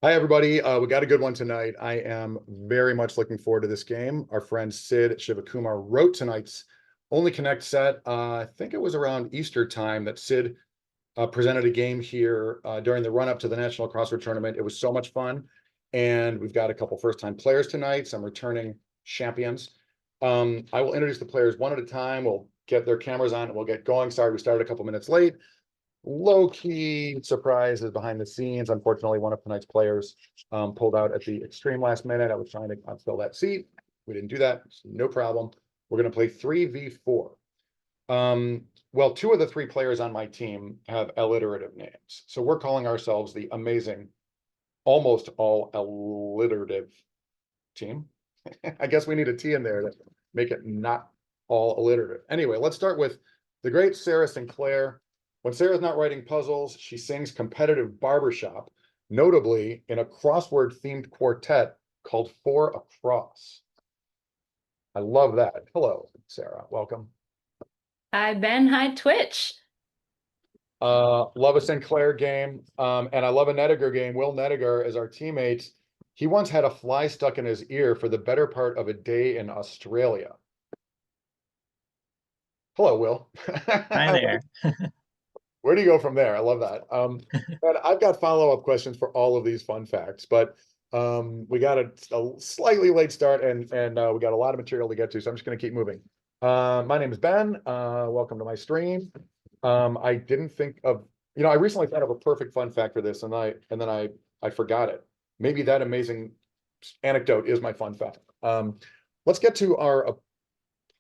Hi, everybody. We got a good one tonight. I am very much looking forward to this game. Our friend Sid Shivakumar wrote tonight's Only Connect set. I think it was around Easter time that Sid presented a game here during the run-up to the National Crossword Tournament. It was so much fun. And we've got a couple first-time players tonight, some returning champions. I will introduce the players one at a time. We'll get their cameras on and we'll get going. Sorry, we started a couple minutes late. Low-key surprises behind the scenes. Unfortunately, one of tonight's players pulled out at the extreme last minute. I was trying to fill that seat. We didn't do that. So no problem. We're going to play 3v4. Well, two of the three players on my team have alliterative names. So we're calling ourselves the amazing, almost all alliterative team. I guess we need a T in there to make it not all alliterative. Anyway, let's start with the great Sarah Sinclair. When Sarah's not writing puzzles, she sings competitive barbershop, notably in a crossword-themed quartet called Four Across. I love that. Hello, Sarah. Welcome. Hi, Ben. Hi, Twitch. Love a Sinclair game, and I love a Nediger game. Will Nediger is our teammate. He once had a fly stuck in his ear for the better part of a day in Australia. Hello, Will. Hi there. Where do you go from there? I love that. And I've got follow-up questions for all of these fun facts, but we got a slightly late start and we got a lot of material to get to, so I'm just going to keep moving. My name is Ben. Welcome to my stream. I didn't think of, I recently thought of a perfect fun fact for this, and then I forgot it. Maybe that amazing anecdote is my fun fact. Let's get to our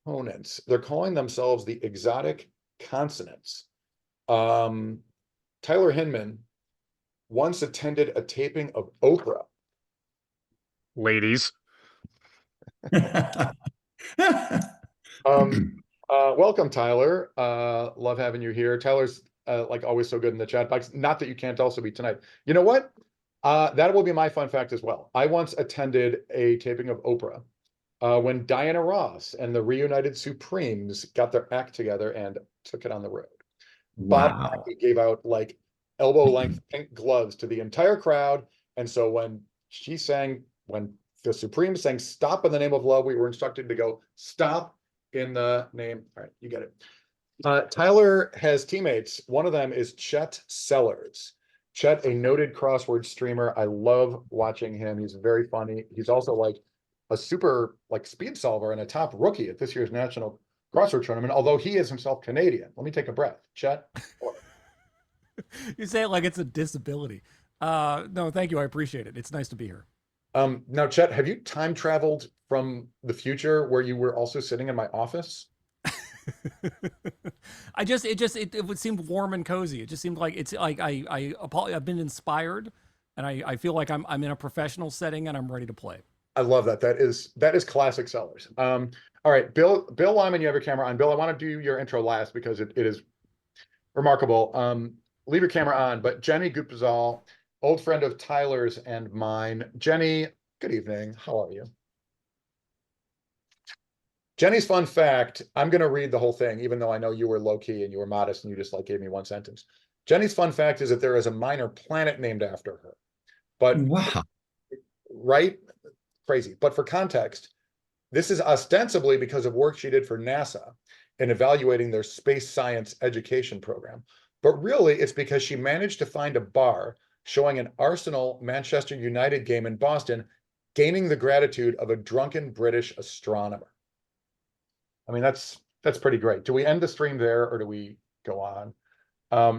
opponents. They're calling themselves the Exotic Consonants. Tyler Hinman once attended a taping of Oprah. Ladies. Welcome, Tyler. Love having you here. Tyler's like always so good in the chat box. Not that you can't also be tonight. You know what? That will be my fun fact as well. I once attended a taping of Oprah when Diana Ross and the Reunited Supremes got their act together and took it on the road. Bob Mackie gave out like elbow-length pink gloves to the entire crowd. And so when the Supremes sang "Stop in the Name of Love," we were instructed to go "Stop in the name." All right, you get it. Tyler has teammates. One of them is Chet Sellers. Chet, a noted crossword streamer. I love watching him. He's very funny. He's also like a super speed solver and a top rookie at this year's National Crossword Tournament, although he is himself Canadian. Let me take a breath. Chet. You say it like it's a disability. No, thank you. I appreciate it. It's nice to be here. Now, Chet, have you time traveled from the future where you were also sitting in my office? It would seem warm and cozy. It just seemed like it's like I've been inspired, and I feel like I'm in a professional setting and I'm ready to play. I love that. That is classic Sellers. All right, Bill Wyman, you have your camera on. Bill, I want to do your intro last because it is remarkable. Leave your camera on, but Jenny Guptazal, old friend of Tyler's and mine. Jenny, good evening. How are you? Jenny's fun fact, I'm going to read the whole thing, even though I know you were low-key and you were modest and you just gave me one sentence. Jenny's fun fact is that there is a minor planet named after her. But wow. Right? Crazy. But for context, this is ostensibly because of work she did for NASA in evaluating their space science education program. But really, it's because she managed to find a bar showing an Arsenal Manchester United game in Boston, gaining the gratitude of a drunken British astronomer. I mean, that's pretty great. Do we end the stream there or do we go on?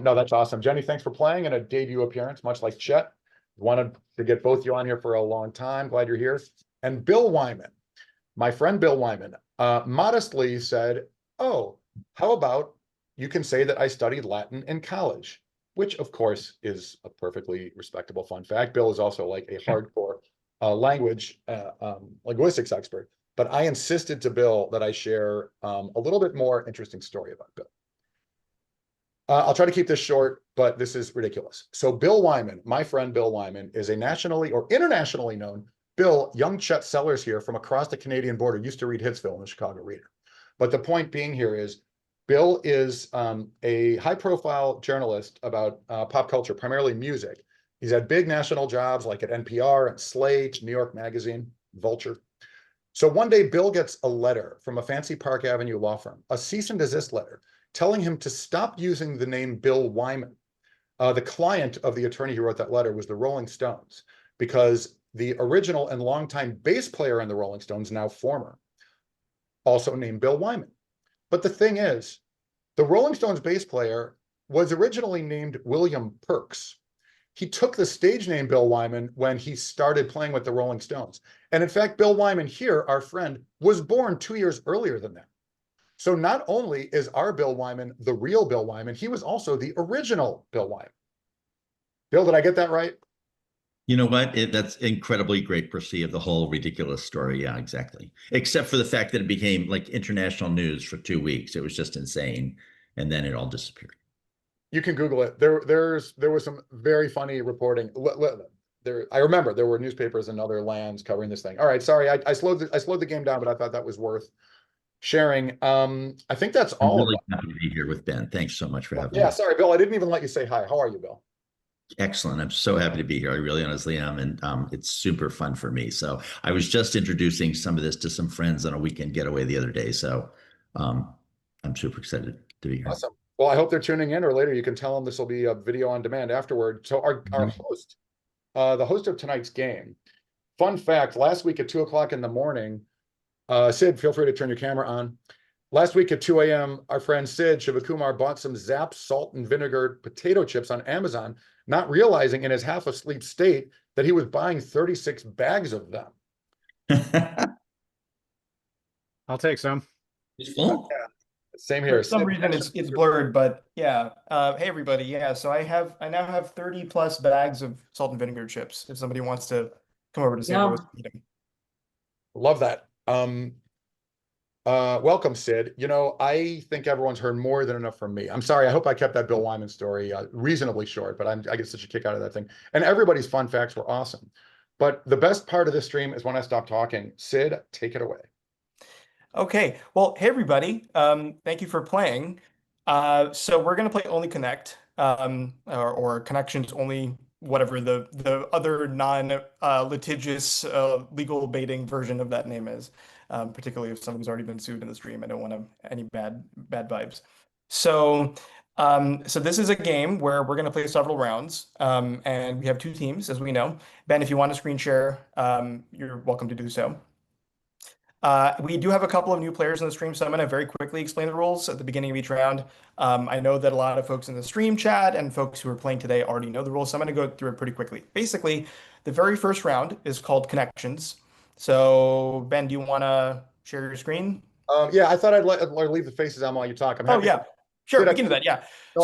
No, that's awesome. Jenny, thanks for playing in a debut appearance, much like Chet. Wanted to get both you on here for a long time. Glad you're here. And Bill Wyman, my friend Bill Wyman, modestly said, "Oh, how about you can say that I studied Latin in college," which of course is a perfectly respectable fun fact. Bill is also like a hardcore linguistics expert, but I insisted to Bill that I share a little bit more interesting story about Bill. I'll try to keep this short, but this is ridiculous. So Bill Wyman, my friend Bill Wyman, is a nationally or internationally known Bill, young Chet Sellers here from across the Canadian border, used to read Hitsville in the Chicago Reader. But the point being here is Bill is a high-profile journalist about pop culture, primarily music. He's had big national jobs like at NPR and Slate, New York Magazine, Vulture. So one day, Bill gets a letter from a fancy Park Avenue law firm, a cease and desist letter, telling him to stop using the name Bill Wyman. The client of the attorney who wrote that letter was the Rolling Stones, because the original and longtime bass player in the Rolling Stones, now former, also named Bill Wyman. But the thing is, the Rolling Stones bass player was originally named William Perks. He took the stage name Bill Wyman when he started playing with the Rolling Stones. And in fact, Bill Wyman here, our friend, was born 2 years earlier than that. So not only is our Bill Wyman the real Bill Wyman, he was also the original Bill Wyman. Bill, did I get that right? You know what? That's incredibly great perceive of the whole ridiculous story. Yeah, exactly. Except for the fact that it became like international news for 2 weeks. It was just insane. And then it all disappeared. You can Google it. There was some very funny reporting. I remember there were newspapers in other lands covering this thing. All right, sorry, I slowed the game down, but I thought that was worth sharing. I think that's I'm all. really happy to be here with Ben. Thanks so much for having me. Yeah, sorry, Bill. I didn't even let you say hi. How are you, Bill? Excellent. I'm so happy to be here. I really honestly am. And it's super fun for me. So I was just introducing some of this to some friends on a weekend getaway the other day. So I'm super excited to be here. Awesome. Well, I hope they're tuning in, or later you can tell them this will be a video on demand afterward. So our host, the host of tonight's game, fun fact, last week at 2 o'clock in the morning, Sid, feel free to turn your camera on. Last week at 2 a.m., our friend Sid Shivakumar bought some Zapp's salt and vinegar potato chips on Amazon, not realizing in his half asleep state that he was buying 36 bags of them. I'll take some. It's full. Yeah, same here. For some Sid, reason it's blurred, but yeah. Hey everybody, yeah. So I now have 30 plus bags of salt and vinegar chips. If somebody wants to come over to St. Louis, eat them. Love that. Welcome, Sid. You know, I think everyone's heard more than enough from me. I'm sorry. I hope I kept that Bill Wyman story reasonably short, but I get such a kick out of that thing. And everybody's fun facts were awesome. But the best part of this stream is when I stop talking. Sid, take it away. Okay. Well, hey everybody. Thank you for playing. So we're gonna play Only Connect, or Connections Only, whatever the other non-litigious legal baiting version of that name is. Particularly if somebody's already been sued in the stream. I don't want any bad vibes. So this is a game where we're going to play several rounds, and we have two teams, as we know. Ben, if you want to screen share, you're welcome to do so. We do have a couple of new players in the stream, so I'm going to very quickly explain the rules at the beginning of each round. I know that a lot of folks in the stream chat and folks who are playing today already know the rules, so I'm going to go through it pretty quickly. Basically, the very first round is called Connections. So, Ben, do you want to share your screen? Yeah, I thought I'd leave the faces on while you talk. I'm happy. Oh, yeah. Sure, we can do that, yeah. I'll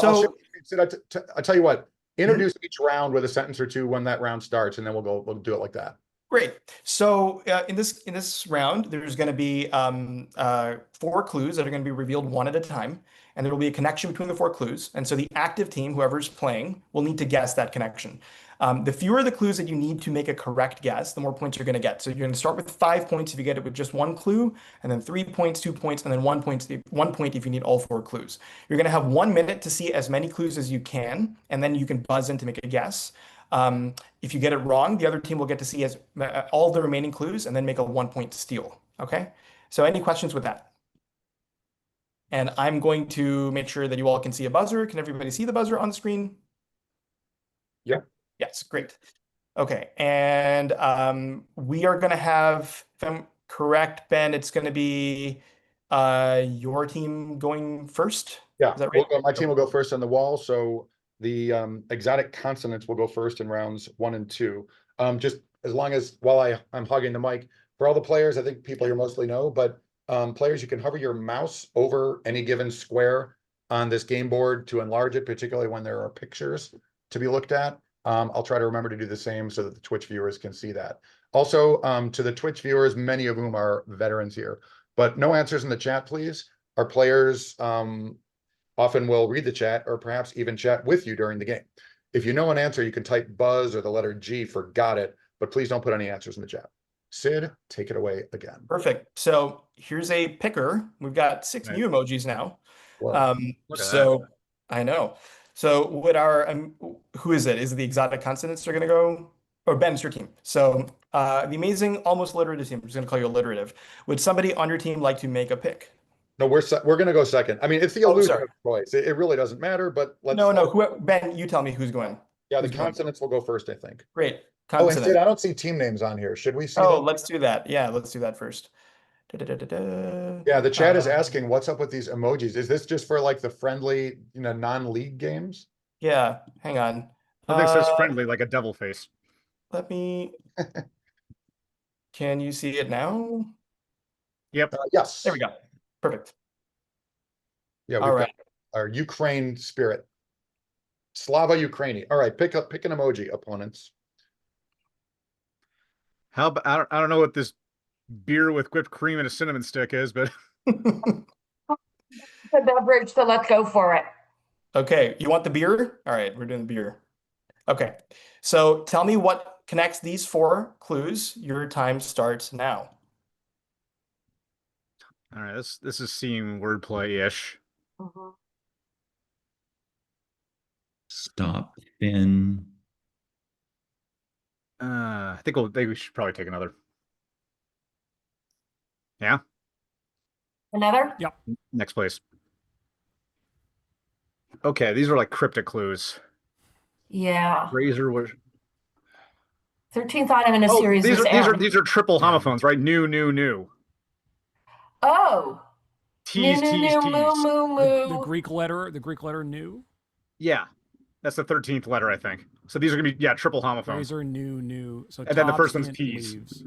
tell you what, introduce each round with a sentence or two when that round starts, and then we'll do it like that. Great. So in this round, there's going to be 4 clues that are going to be revealed one at a time, and there will be a connection between the 4 clues. And so the active team, whoever's playing, will need to guess that connection. The fewer the clues that you need to make a correct guess, the more points you're going to get. So you're going to start with 5 points if you get it with just 1 clue, and then 3 points, 2 points, and then 1 point if you need all 4 clues. You're going to have 1 minute to see as many clues as you can, and then you can buzz in to make a guess. If you get it wrong, the other team will get to see as all the remaining clues and then make a 1-point steal. Okay. So any questions with that? And I'm going to make sure that you all can see a buzzer. Can everybody see the buzzer on the screen? Yeah. Yes. Great. Okay. And we are going to have, if I'm correct, Ben, it's going to be your team going first. Yeah. Is that right? My team will go first on the wall. So the exotic consonants will go first in rounds 1 and 2. Just as long as while I'm hugging the mic, for all the players, I think people here mostly know, but players, you can hover your mouse over any given square on this game board to enlarge it, particularly when there are pictures to be looked at. I'll try to remember to do the same so that the Twitch viewers can see that. Also, to the Twitch viewers, many of whom are veterans here, but no answers in the chat, please. Our players often will read the chat or perhaps even chat with you during the game. If you know an answer, you can type buzz or the letter G for got it, but please don't put any answers in the chat. Sid, take it away again. Perfect. So here's a picker. We've got 6 new emojis now. Wow. So I know. So would our who is it? Is it the exotic consonants are gonna go? Or Ben, it's your team. So the amazing, almost alliterative team. I'm just gonna call you alliterative. Would somebody on your team like to make a pick? No, we're gonna go second. I mean, it's the Oh, illusion sorry. of choice. It really doesn't matter, but let's. No, no. Ben, you tell me who's going. Yeah, the who's going? consonants will go first, I think. Great. Oh, and Sid, Consonant. I don't see team names on here. Should we see Oh, them? let's do that. Yeah, let's do that first. Da-da-da-da-da. Yeah, the chat is asking, what's up with these emojis? Is this just for like the friendly, non-league games? Yeah, hang on. I think it says friendly, like a devil face. Let me. Can you see it now? Yep. Yes. There we go. Perfect. Yeah, All we've right. got our Ukraine spirit. Slava Ukraini. All right, pick an emoji, opponents. How about, I don't know what this beer with whipped cream and a cinnamon stick is, but The beverage, so let's go for it. Okay, you want the beer? All right, we're doing the beer. Okay, so tell me what connects these 4 clues. Your time starts now. all right, this is seem wordplay-ish. Mhm. Stop. Thin. I think we should probably take another. Yeah, Another? next place. Okay, these are like cryptic clues. Yeah. Razor was 13th item in a series these is are M. these are triple homophones, right? New. Oh. Tease, Moo, tease, moo, tease. moo, moo, The moo. Greek letter new. Yeah, that's the 13th letter, I think. So these are gonna be triple homophones. Razor new. So And then the tops, first one's hint, tease. leaves.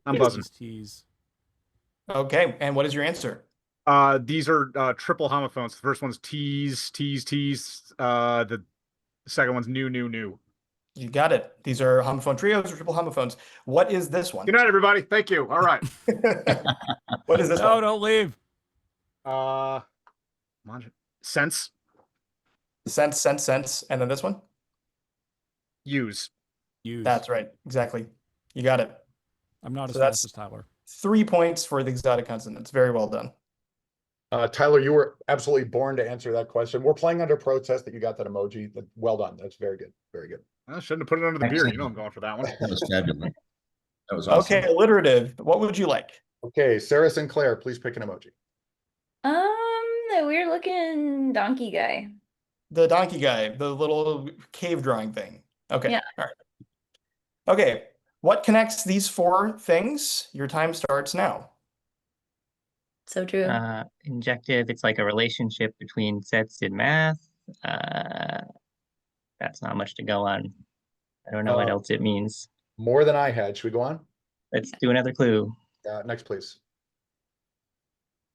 I'm buzzing. Tease. Okay, and what is your answer? These are triple homophones. The first one's tease. The second one's new. You got it. These are homophone trios or triple homophones. What is this one? Good night, everybody. Thank you. All right. What is this No, one? don't leave. Sense. Sense, and then this one? Use. Use. That's right. Exactly. You got it. I'm not as So fast that's- as Tyler. 3 points for the exotic consonants. Very well done. Tyler, you were absolutely born to answer that question. We're playing under protest that you got that emoji. Well done. That's very good. Very good. I shouldn't have put it under the beer. You know I'm going for that one. That was fabulous. That was awesome. Okay, alliterative. What would you like? Okay, Sarah Sinclair, please pick an emoji. The weird looking donkey guy. The donkey guy, the little cave drawing thing. Okay. Yeah. All right. Okay. What connects these 4 things? Your time starts now. So true. Injective, it's like a relationship between sets in math. That's not much to go on. I don't know what else it means. More than I had. Should we go on? Let's do another clue. Next, please.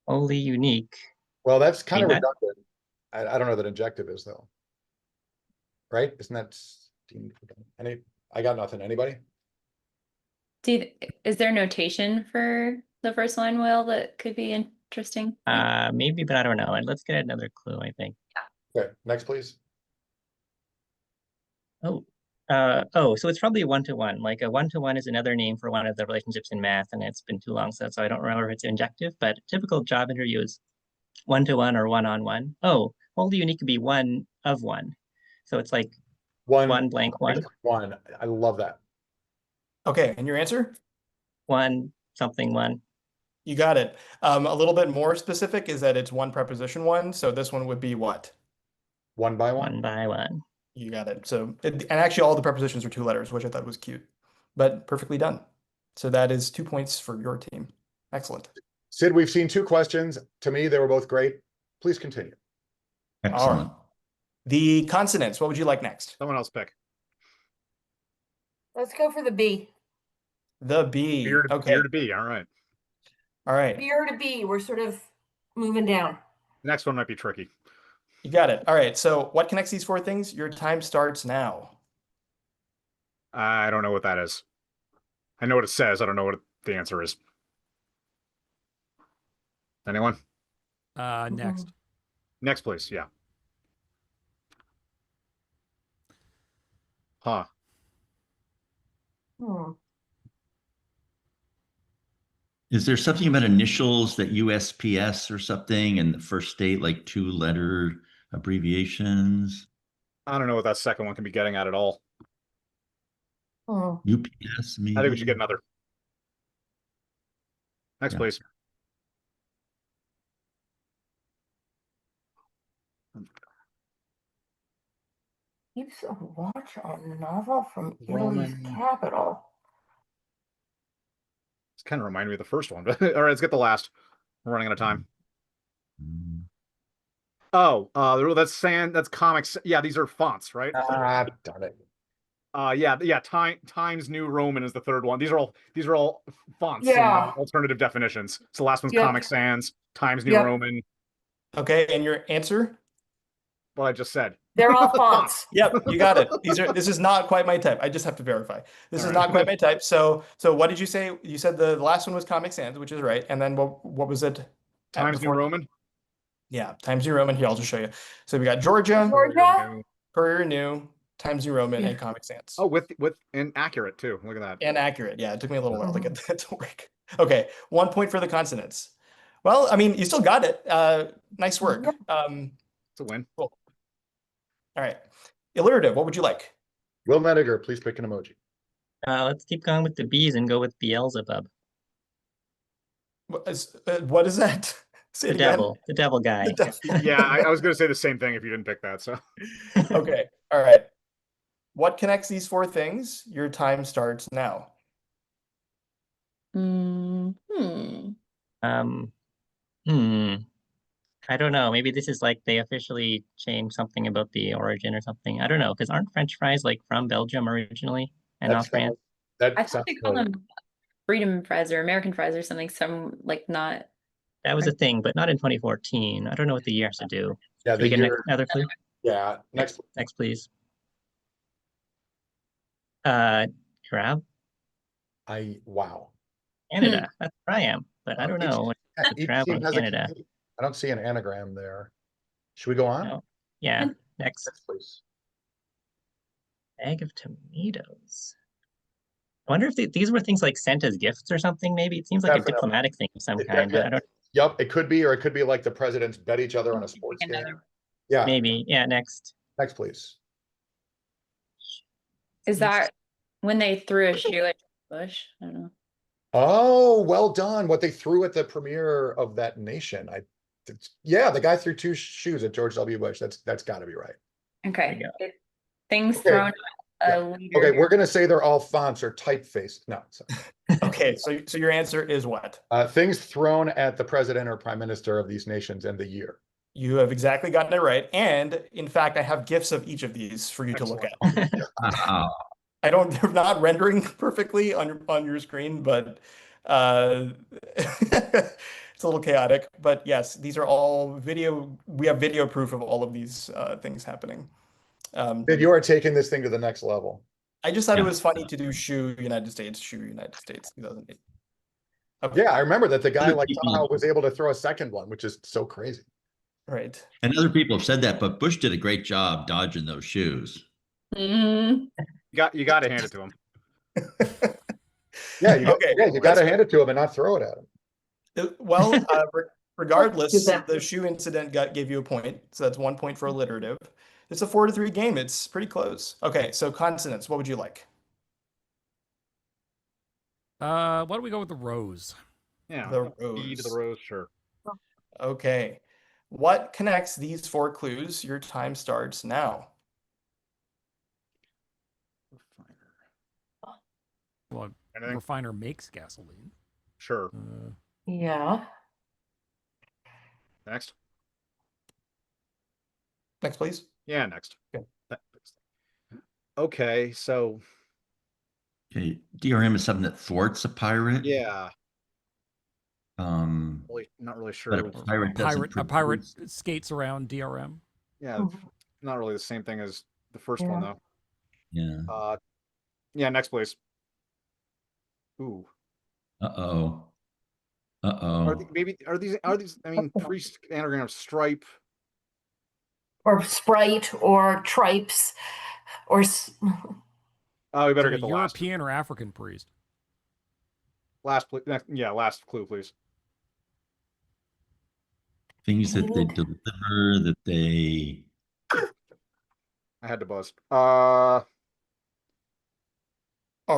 Wholly unique. Well, that's kind of Ain't that- redundant. I don't know that injective is though. Right? Isn't that I got nothing. Anybody? Is there notation for the first one, Will, that could be interesting? Maybe, but I don't know. And let's get another clue, I think. Okay, next, please. So it's probably a one-to-one. Like a one-to-one is another name for one of the relationships in math, and it's been too long since, so I don't remember if it's injective, but typical job interview is one-to-one or one-on-one. Oh, wholly unique could be one of one. So it's like one blank one. One. I love that. Okay. And your answer? One something one. You got it. A little bit more specific is that it's one preposition one. So this one would be what? One by one. One by one. You got it. So, and actually all the prepositions are 2 letters, which I thought was cute, but perfectly done. So that is 2 points for your team. Excellent. Sid, we've seen 2 questions. To me, they were both great. Please continue. Excellent. The consonants, what would you like next? Someone else pick. Let's go for the B. The B. Beer to, Okay. beer to be. All right. All right. Beer to B. We're sort of moving down. Next one might be tricky. You got it. All right. So what connects these 4 things? Your time starts now. I don't know what that is. I know what it says. I don't know what the answer is. Anyone? Next. Next, please. Yeah. Huh. Hmm. Is there something about initials that USPS or something and the first state like 2-letter abbreviations, I don't know what that second one can be getting at all. Oh, UPS, maybe. I think we should get another. Next, Yeah. please. keeps a watch on novel from Italy's Roman. capital. It's kind of reminded me of the first one, but all right, let's get the last. We're running out of time. Mm, Oh, that's comics. Yeah, these are fonts, right? Ah, darn it. Yeah. Times New Roman is the third one. These are all fonts Yeah. and alternative definitions. So the last one's Yep. Comic Sans, Times New Yep. Roman. Okay, and your answer? What I just said. They're all fonts. Yep, you got it. This is not quite my type. I just have to verify. This is not quite my type. So what did you say? You said the last one was Comic Sans, which is right. And then what was it? Times New before? Roman. Yeah, Times New Roman. Here, I'll just show you. So we got Georgia, Georgia? Courier New, Times New Roman, and Comic Sans. Oh, with and accurate too. Look at that. And accurate. Yeah, it took me a little while to get that to work. Okay, 1 point for the consonants. Well, I mean, you still got it. Nice work. It's a win. Cool. All right. Alliterative, what would you like? Will Mediger, please pick an emoji. Let's keep going with the B's and go with Beelzebub. What is that? Say The it again. devil. The devil guy. The devil. Yeah, I was going to say the same thing if you didn't pick that. So Okay. All right. What connects these four things? Your time starts now. Hmm. Um, hmm. I don't know. Maybe this is like they officially changed something about the origin or something. I don't know, because aren't French fries like from Belgium originally and not France? That I sounds thought they called familiar. them freedom fries or American fries or something. Some like not. That was a thing, but not in 2014. I don't know what the year has to do. Yeah, Should we the get year, another clue? yeah, next. Next, please. Crab, Wow. Canada. That's where I am, but I don't Each- know what yeah, the each crab team on has a Canada. key. I don't see an anagram there. Should we go on? No. Yeah. Next, Yes, please. bag of tomatoes. I wonder if these were things like sent as gifts or something. Maybe it seems like Definitely. a diplomatic thing of some It- kind, but I don't. Yep, it could be, or it could be like the presidents bet each other on a sports game. Another- Yeah, Maybe. Yeah. Next. next, please. Is that when they threw a shoe at Bush? I don't know. Oh, well done. What they threw at the premiere of that nation. Yeah, the guy threw two shoes at George W. Bush. That's gotta be right. Okay. you Things Okay. thrown at Yeah. a leader. Okay, we're gonna say they're all fonts or typeface. No, Okay, so your answer is what? things thrown at the president or prime minister of these nations and the year. You have exactly gotten it right. And in fact, I have GIFs of each of these for you to look at. Wow. They're not rendering perfectly on your screen, but it's a little chaotic. But yes, these are all video. We have video proof of all of these things happening. And you are taking this thing to the next level. I just thought it Yeah. was funny to do shoe United States 2008. Okay, Yeah, I remember that the guy Other like people- somehow was able to throw a second one, which is so crazy. right. And other people have said that, but Bush did a great job dodging those shoes. Mhm. you got to hand it to him. Yeah, you, Okay, yeah, you gotta hand it to him and not throw it at him. Well, regardless, Do that. the shoe incident gave you a point, so that's 1 point for alliterative. It's a 4-3 game. It's pretty close. Okay, so consonants. What would you like? Why don't we go with the rose? Yeah. The E to the rose. rose, sure. Okay. What connects these four clues? Your time starts now. Well, Anything? refiner makes gasoline. Sure. Yeah. Next. Next, please. Yeah, next. Okay. Okay, so Okay, DRM is something that thwarts a pirate. yeah, not really but sure. a pirate doesn't A pirate produce- skates around DRM. Yeah, Mhm. not really the same thing as the first Yeah. one though. Yeah. Yeah, next please. Ooh. Uh-oh. Are Uh-oh. are these I mean priest anagram stripe. Or Sprite or Tripes or Oh, we better Like get a the last European or African priest. next, yeah, last clue, please. things that they deliver, that they. I had to buzz. Are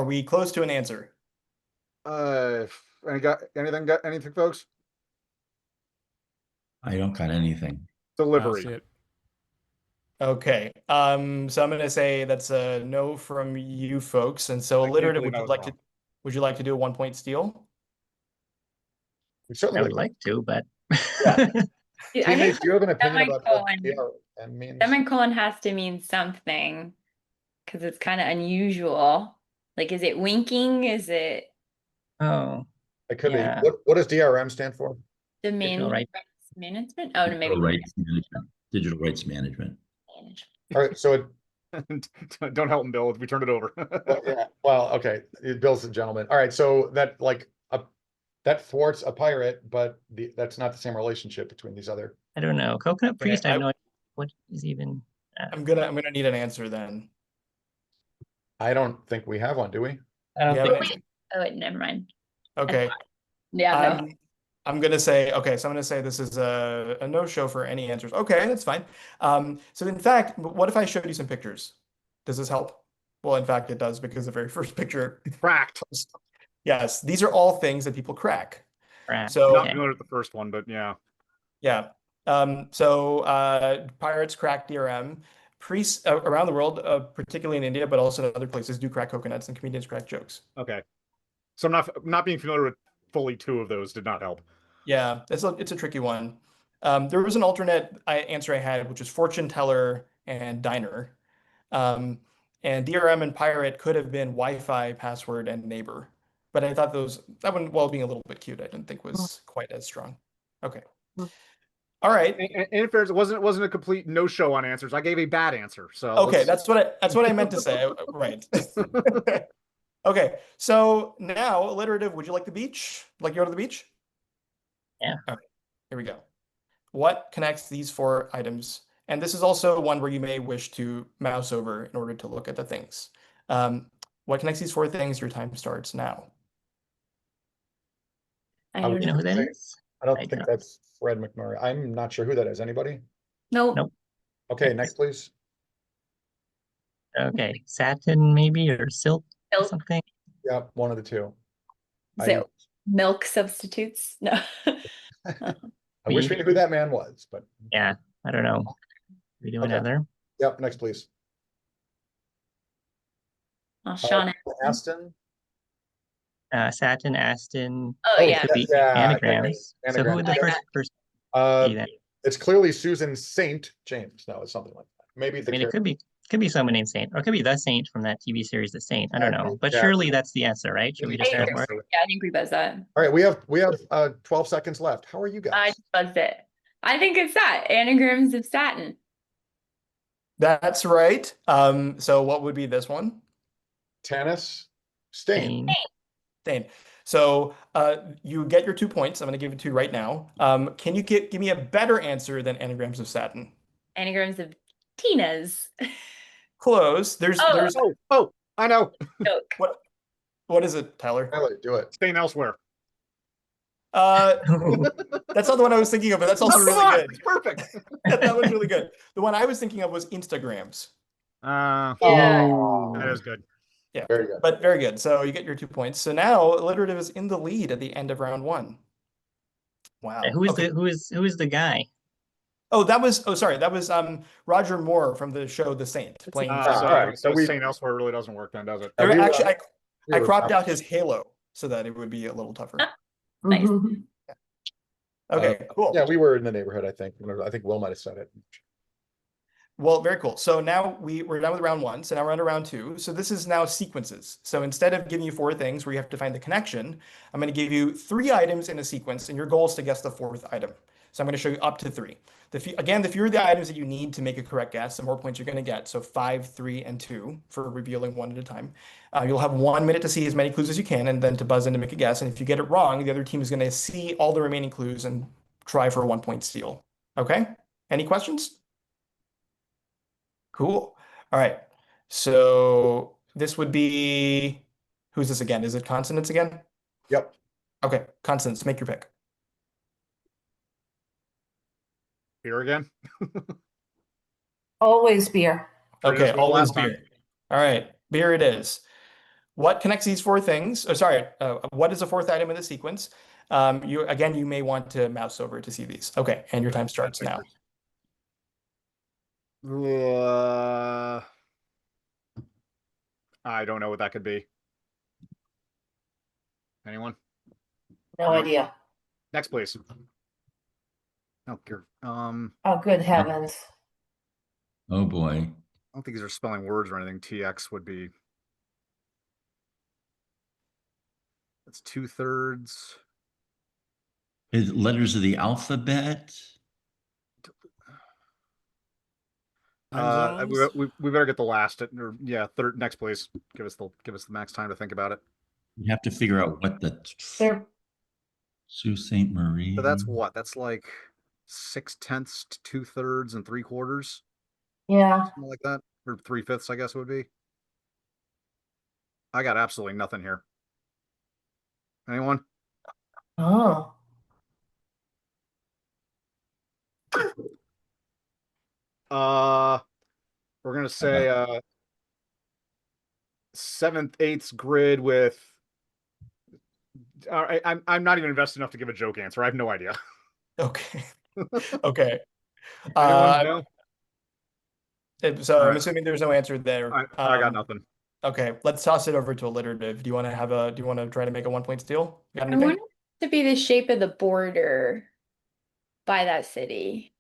we close to an answer? Anything, folks? I don't got anything. I don't Delivery. see it. Okay. So I'm gonna say that's a no from you folks. And so I can't alliterative, believe I was wrong. would you like to do a 1 point steal? We I certainly would like to, but I think Teammates, do you have an opinion about what semicolon, DRM means? semicolon has to mean something because it's kind of unusual. Like, is it winking? Is it oh, It could yeah. be. What does DRM stand for? domain right. rights management? Oh, no, maybe Digital rights management. Digital rights management. management. All right, so Don't help him, Bill. We turned it over. well, okay, Bill's a gentleman. All right, so that that thwarts a pirate, but that's not the same relationship between these other. I don't know. Coconut Okay, Priest, I have no idea what is even. I'm gonna need an answer then. I don't think we have one, do we? I don't Yeah, think. but- Wait. Oh, wait, never mind. Okay. Yeah, no. I'm gonna say, okay, so I'm gonna say this is a no-show for any answers. Okay, that's fine. So in fact, what if I showed you some pictures? Does this help? Well, in fact, it does because the very first picture. Cracked. Yes, these are all things that people crack. Crap. So- Not Okay. familiar with the first one, but yeah. Yeah. Pirates crack DRM. Priests around the world, particularly in India, but also in other places, do crack coconuts, and comedians crack jokes. Okay. So I'm not being familiar with fully two of those did not help. Yeah, it's a tricky one. There was an alternate answer I had, which is fortune teller and diner. And DRM and pirate could have been Wi-Fi, password, and neighbor. But I thought that one, while being a little bit cute, I didn't think was quite as strong. Okay. All right. And in fairness, it wasn't a complete no show on answers. I gave a bad answer. So Okay, let's- that's what I meant to say. Right. Okay, so now alliterative, would you like the beach? Like you go to the beach? Yeah. All right, here we go. What connects these 4 items? And this is also one where you may wish to mouse over in order to look at the things. What connects these 4 things? Your time starts now. I I don't would You know who that say- is? I don't I think don't. that's Fred McMurray. I'm not sure who that is. Anybody? Nope. Nope. Okay, next, please. Okay, satin maybe or silk or Silk. something. Yeah, one of the two. Is it milk substitutes? No. I wish we knew who that man was, but Yeah, I don't know. We do Okay. another. yep, next, please. Oh, Sean. Aston. Satin, Aston. Oh, yeah. Could be yeah, anagrams. So who would the anagrams. first person Uh, be then? it's clearly Susan Saint James. No, it's something like that. Maybe I the mean, it could be someone named Saint, or it could be the Saint from that TV series, The Saint. I don't Yeah, know, but yeah. surely that's the answer, right? Should we just I go agree. for it? Yeah, I think we buzzed that. All right, we have 12 seconds left. How are you I guys? just buzzed it. I think it's that. Anagrams of satin. That's right. So what would be this one? Tennis, Stain. Saint. Dane. So you get your 2 points. I'm going to give it to you right now. Can you give me a better answer than anagrams of satin? Anagrams of Tina's. Close. There's Oh, I know. Joke. what is it, Tyler? Tyler, do it. Staying elsewhere. That's not the one I was thinking of, but that's also really good. It's perfect. That was really good. The one I was thinking of was Instagrams. Yeah. That is good. Yeah, Very good. but very good. So you get your 2 points. So now alliterative is in the lead at the end of round 1. Wow. Who is Okay. who is the guy? That was Roger Moore from the show The Saint playing. all So, right, so so we- staying elsewhere really doesn't work then, does it? we were- Actually, we I were- cropped out his halo so that it would be a little tougher. Nice. Okay, cool. Yeah, we were in the neighborhood, I think. I think Will might have said it. Well, very cool. So now we're done with round 1. So now we're on to round 2. So this is now sequences. So instead of giving you 4 things where you have to find the connection, I'm going to give you 3 items in a sequence, and your goal is to guess the 4th item. So I'm going to show you up to 3. Again, the fewer the items that you need to make a correct guess, the more points you're going to get. So 5, 3, and 2 for revealing one at a time. You'll have 1 minute to see as many clues as you can, and then to buzz in to make a guess. And if you get it wrong, the other team is going to see all the remaining clues and try for a 1-point steal. Okay? Any questions? Cool. All right. So this would be, who's this again? Is it consonants again? Yep. Okay, consonants, make your pick. Beer again? Always beer. Or Okay, just go always last time? beer. All right, beer it is. What connects these four things? Oh, sorry. What is the fourth item in the sequence? You may want to mouse over to see these. Okay, and your time starts now. I don't know what that could be. Anyone? No idea. Next, please. Oh, Oh, good heavens. Oh, boy. I don't think these are spelling words or anything. TX would be. That's 2/3. Is it letters of the alphabet? Time zones? We better get the last, or yeah, third. Next, please. Give us the max time to think about it. You have to figure out what the They're Sault Ste. Marie. So that's what? That's like 6/10, 2/3, and 3/4, yeah. something like that, or 3/5, I guess it would be. I got absolutely nothing here. Anyone? Oh. We're gonna say 7/8 grid with. All right, I'm not even invested enough to give a joke answer. I have no idea. Okay. Okay. Anyone know? So All I'm right. assuming there's no answer there. I got nothing. Okay, let's toss it over to alliterative. Do you want to try to make a 1-point steal? You got I anything? want it to be the shape of the border by that city.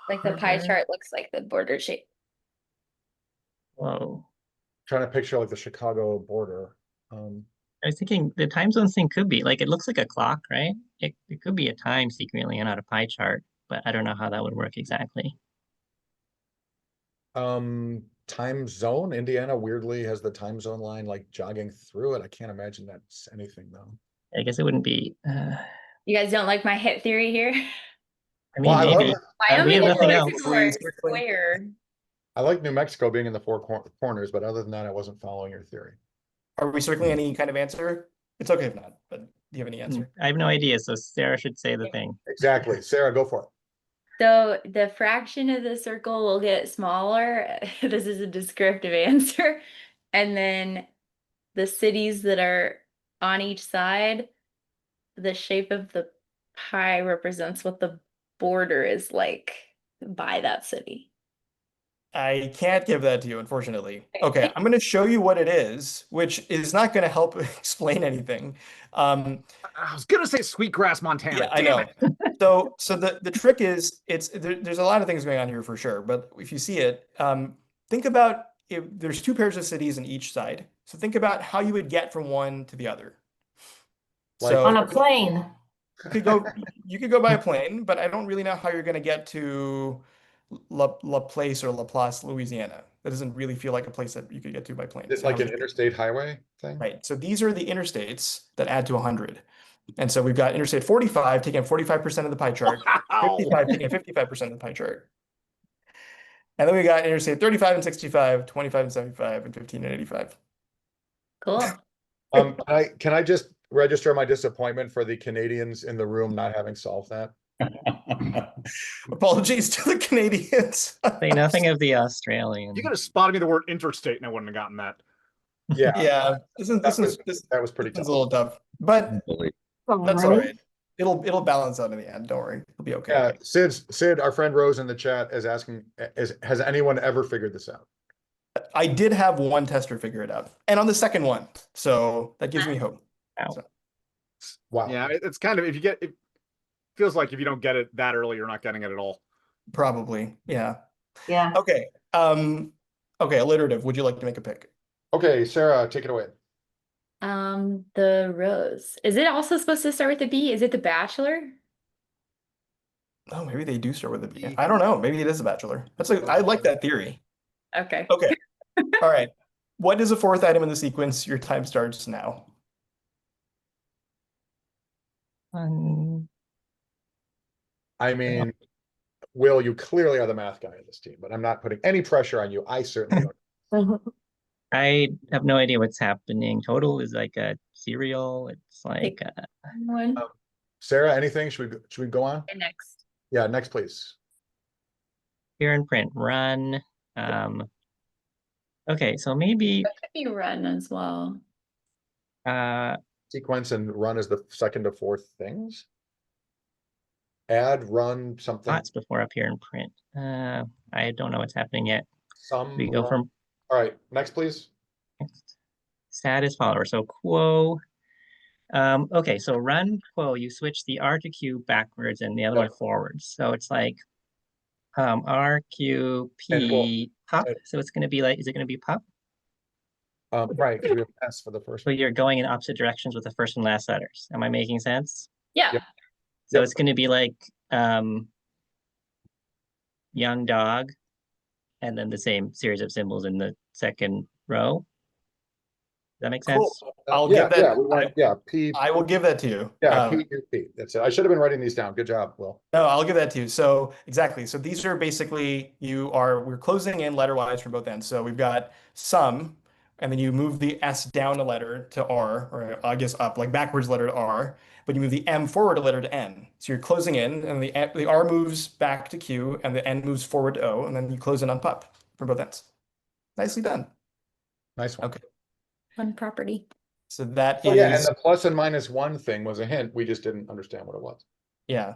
Like the pie Border. chart looks like the border shape. Whoa. Trying to picture like the Chicago border. I was thinking the time zones thing could be like, it looks like a clock, right? It could be a time secretly and not a pie chart, but I don't know how that would work exactly. Time zone. Indiana weirdly has the time zone line like jogging through it. I can't imagine that's anything though. I guess it wouldn't be. You guys don't like my hit theory here? I mean, Well, I love maybe. it. Wyoming have is nothing always else. more Circling. square. I like New Mexico being in the four corners, but other than that, I wasn't following your theory. Are we circling any kind of answer? It's okay if not, but do you have any answer? I have no idea, so Sarah should say the thing. Exactly. Sarah, go for it. So the fraction of the circle will get smaller. This is a descriptive answer. And then the cities that are on each side, the shape of the pie represents what the border is like by that city. I can't give that to you, unfortunately. Okay, I'm going to show you what it is, which is not going to help explain anything. I was gonna say Sweetgrass, Montana. Yeah, I Damn know. it. So the trick is there's a lot of things going on here for sure, but if you see it, think about if there's two pairs of cities on each side. So think about how you would get from one to the other. Like- So On a plane. you could go by a plane, but I don't really know how you're going to get to La Place or Laplace, Louisiana. That doesn't really feel like a place that you could get to by plane. It's So how like an would you- interstate highway thing. Right. So these are the interstates that add to 100. And so we've got Interstate 45 taking 45% of the pie chart, 55 taking 55% of the pie chart. And then we got Interstate 35 and 65, 25 and 75, and 15 and 85. Cool. Can I just register my disappointment for the Canadians in the room not having solved that? Apologies to the Canadians. Say nothing of the Australian. You could have spotted me the word interstate and I wouldn't have gotten that. Yeah, Yeah, this that was pretty one's tough. a little tough, but that's all right. It'll balance out in the end. Don't worry, it'll be okay. Yeah, Sid, our friend Rose in the chat is asking, has anyone ever figured this out? I did have one tester figure it out, and on the second one, so that gives me hope. Ow. So, Wow. Yeah, it's kind of it feels like if you don't get it that early, you're not getting it at all. probably, yeah. Yeah. Okay. Okay, alliterative. Would you like to make a pick? Okay, Sarah, take it away. The rose. Is it also supposed to start with a B? Is it the Bachelor? Oh, maybe they do start with a B. I don't know. Maybe it is a bachelor. I like that theory. Okay. Okay. All right. What is the fourth item in the sequence? Your time starts now. I mean, Will, you clearly are the math guy in this team, but I'm not putting any pressure on you. I certainly don't. I have no idea what's happening. Total is like a cereal. It's like One. Sarah, anything? Should we go on? Okay, next. Yeah, next, please. Here in print, run. Okay, so maybe That could be run as well. Sequence and run is the second to fourth things. Add, run, something, lots before up here in print. I don't know what's happening yet. some. We go run. from All right, next, please. status follower. So quo. Okay, so run quo, you switch the R to Q backwards and the other Yep. one forwards. So it's like R, Q, And we'll- P, pop. and- So it's gonna be like, is it gonna be pop? Right, 'cause we have S for the first So one. you're going in opposite directions with the first and last letters. Am I making sense? Yeah. Yep. So Yep. it's gonna be like young dog, and then the same series of symbols in the second row. Does that make Cool. sense? I'll Yeah, give that. yeah, we want, yeah, P, I will give that to you. yeah, P, U, P. That's it. I should have been writing these down. Good job, Will. No, I'll give that to you. So exactly. So these are basically we're closing in letter wise from both ends. So we've got some, and then you move the S down a letter to R, or I guess up, like backwards letter to R, but you move the M forward a letter to N. So you're closing in, and the R moves back to Q, and the N moves forward to O, and then you close in on pup from both ends. Nicely done. Nice one. Okay. Fun property. So that Oh, yeah, and is the plus and minus one thing was a hint. We just didn't understand what it was. yeah.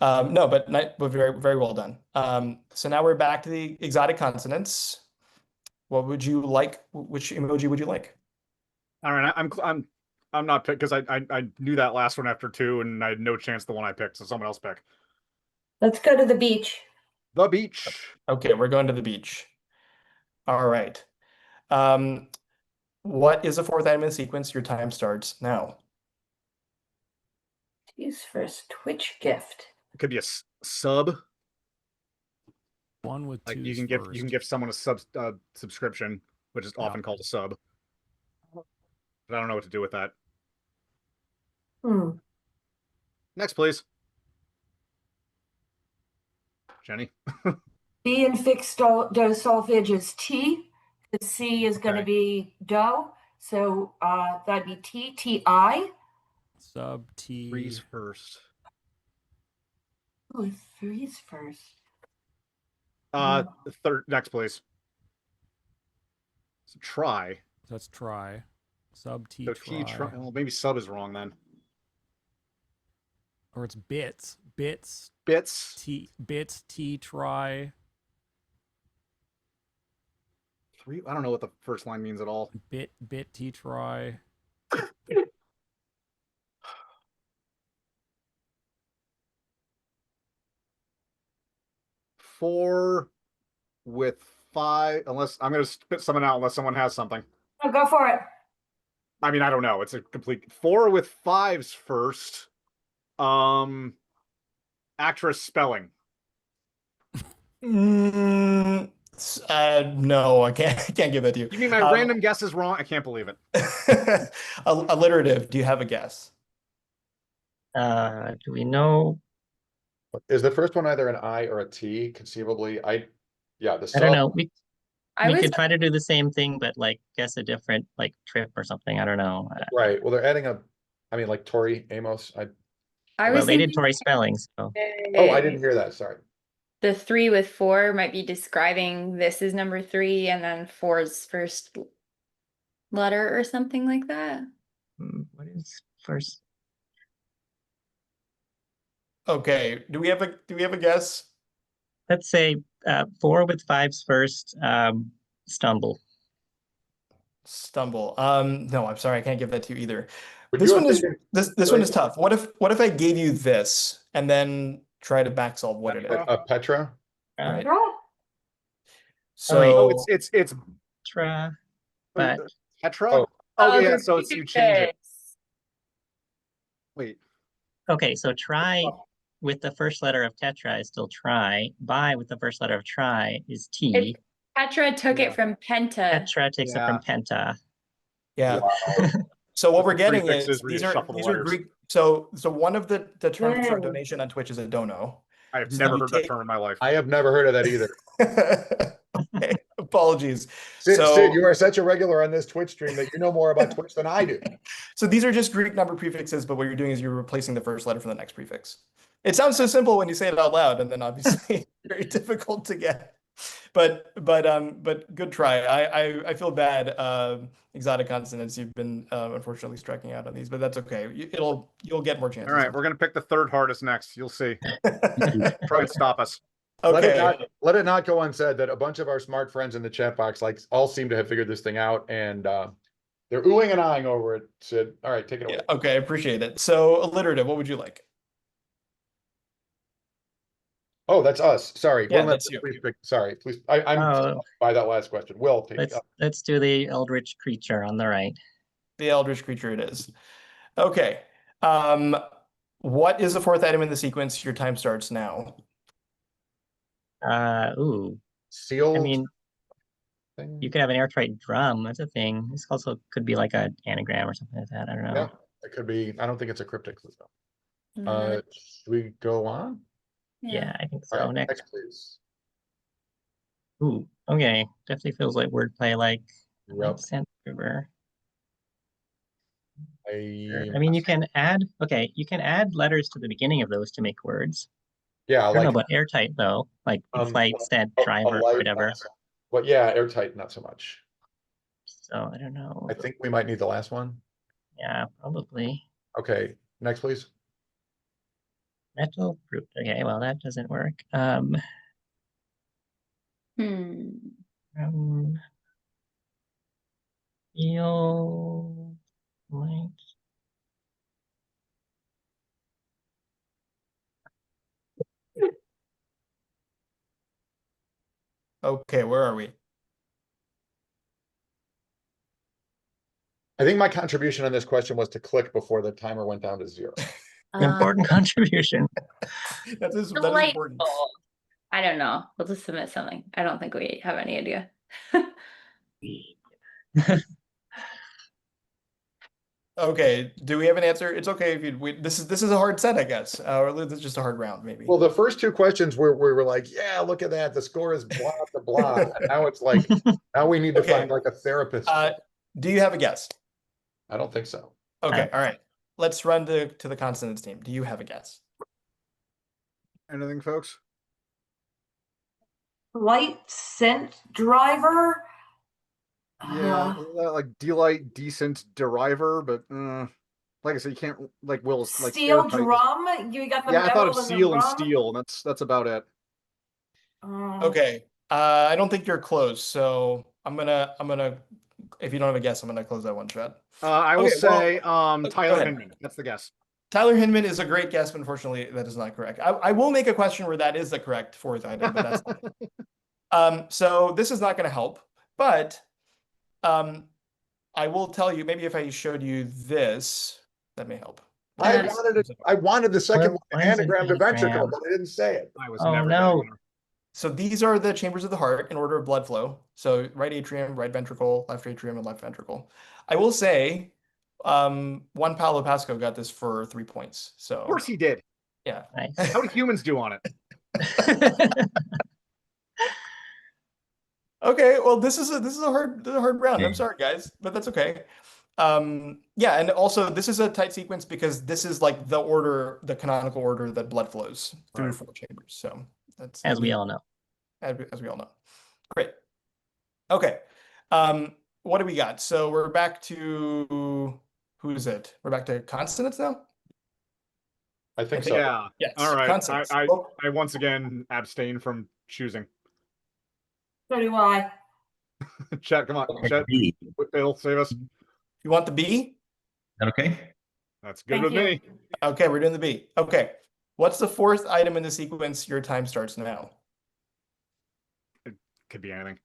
No, but very, very well done. So now we're back to the exotic consonants. What would you like? Which emoji would you like? All right, I'm not picked because I knew that last one after 2, and I had no chance the one I picked, so someone else pick. Let's go to the beach. The beach. Okay, we're going to the beach. All right. What is the fourth item in the sequence? Your time starts now. Use first Twitch gift. It could be a sub. One with Like twos you can first. give someone a subscription, which is often called a sub. But I don't know what to do with that. Next, please. Jenny. B in fixed do solfege is T. The C is going to Okay. be do. So that'd be T, T-I. Sub T. Freeze first. Oh, three's first. Third. Next, please. So try. Let's try. Sub T So try. T try. Well, maybe sub is wrong then. Or it's bits. Bits Bits. T try. 3. I don't know what the first line means at all. Bit T try. Four with 5. Unless I'm gonna spit someone out unless someone has something. Oh, go for it. I mean, I don't know. It's a complete 4 with 5s first. Actress spelling. No, I can't give that to you. You mean my random guess is wrong? I can't believe it. Alliterative. Do you have a guess? Do we know? Is the first one either an I or a T? Conceivably, yeah, the I don't sub, know. We I we was could try to do the same thing, but like guess a different like trip or something. I don't know. right, well, they're adding like Tori Amos, I Well, was they did thinking Tory spelling, so oh, I didn't hear that, sorry. the 3 with 4 might be describing this is number 3 and then 4's first letter or something like that. what is first? Okay. Do we have a guess? Let's say 4 with 5's first. Stumble. Stumble. No, I'm sorry, I can't give that to you either. Would This you one have is taken this one is tough. What if I gave you this and then try to back solve what it is? Petra? Right. Draw. So Oh, it's Tra, but Petra. Oh. Oh yeah, so it's you change it. Wait. okay, so try with the first letter of tetra is still try. Bi with the first letter of try is T. Petra took Yeah. it from Penta. Tetra takes it from penta. yeah. Wow. So what we're The getting prefix is is where these you are shuffle the these are letters. Greek. So one of the terms for Whoa. donation on Twitch is a dono. I've So never you heard that take- term in my life. I have never heard of that either. Okay. Apologies. Sid, So- Sid, you are such a regular on this Twitch stream that you know more about Twitch than I do. So these are just Greek number prefixes, but what you're doing is you're replacing the first letter from the next prefix. It sounds so simple when you say it out loud, and then obviously very difficult to get. But good try. I feel bad, exotic consonants. You've been unfortunately striking out on these, but that's okay. You'll get more chances. All right, we're gonna pick the third hardest next. You'll see. Try to stop us. Okay. Let it not go unsaid that a bunch of our smart friends in the chat box like all seem to have figured this thing out, and they're oohing and eyeing over it. Sid, all right, take it away. Yeah, okay, I appreciate it. So alliterative, what would you like? Oh, that's us. Sorry. Yeah, Will, that's you. please pick. Sorry, please. I'm Oh. by that last question. Will, take it. Let's do the eldritch creature on the right. The eldritch creature it is. Okay. What is the fourth item in the sequence? Your time starts now. Ooh. Seal. I mean, thing? you could have an airtight drum. That's a thing. This also could be like an anagram or something like that. I don't know. Yeah, it could be. I don't think it's a cryptic system. Mm, Should we go on? Yeah, I think All so. right, Next. please. Ooh, okay. Definitely feels like wordplay, like Yep. Vancouver. I I mean, you can add letters to the beginning of those to make words. yeah, I don't know like about airtight though, like flight, stand, a driver, light whatever. also. But yeah, airtight, not so much. So I don't know. I think we might need the last one. Yeah, probably. Okay, next, please. Metal proof. Okay, well that doesn't work. Feel like Okay, where are we? I think my contribution on this question was to click before the timer went down to 0. important contribution. That is important. Delightful. I don't know. We'll just submit something. I don't think we have any idea. Okay, do we have an answer? It's okay if this is a hard set, I guess. Or this is just a hard round, maybe. Well, the first two questions we were like, yeah, look at that. The score is blah, blah, blah. And now it's like, now we need to Okay. find like a therapist. Do you have a guess? I don't think so. Okay, all right. Let's run to the consonants team. Do you have a guess? Anything, folks? Light scent driver. Yeah, like delight, decent deriver, but like I said, you can't like Will's like Steel airtight is- drum. You got the Yeah, I thought of metal and the seal and drum? steel, and that's about it. Okay. I don't think you're close, so I'm gonna if you don't have a guess, I'm gonna close that one shot. I will Okay, well, say go Tyler ahead. Hinman. That's the guess. Tyler Hinman is a great guess, but unfortunately that is not correct. I will make a question where that is the correct fourth item, but that's not. So this is not gonna help, but I will tell you, maybe if I showed you this, that may help. I wanted the second one, Why is it anagram to ventricle, anagram? but I didn't say it. I was Oh, never no. getting there. So these are the chambers of the heart in order of blood flow. So right atrium, right ventricle, left atrium, and left ventricle. I will say, one Paolo Pasco got this for 3 points. So Of course he did. yeah. Nice. How do humans do on it? Okay, well this is a hard round. I'm Yeah. sorry guys, but that's okay. Yeah, and also this is a tight sequence because this is like the order, the canonical order that blood flows through Right. 4 chambers. So that's As we all know. as we all know. Great. Okay. What do we got? So we're back to who's it? We're back to consonants now? I think I so. Yeah. Yes. All right. Consonants. I Oh, once again abstain from choosing. So do I. Chat, come on. Chat, B. it'll save us. you want the B? Is that okay? That's good Thank with you. me. Okay, we're doing the B. Okay. What's the fourth item in the sequence? Your time starts now. Could be anything.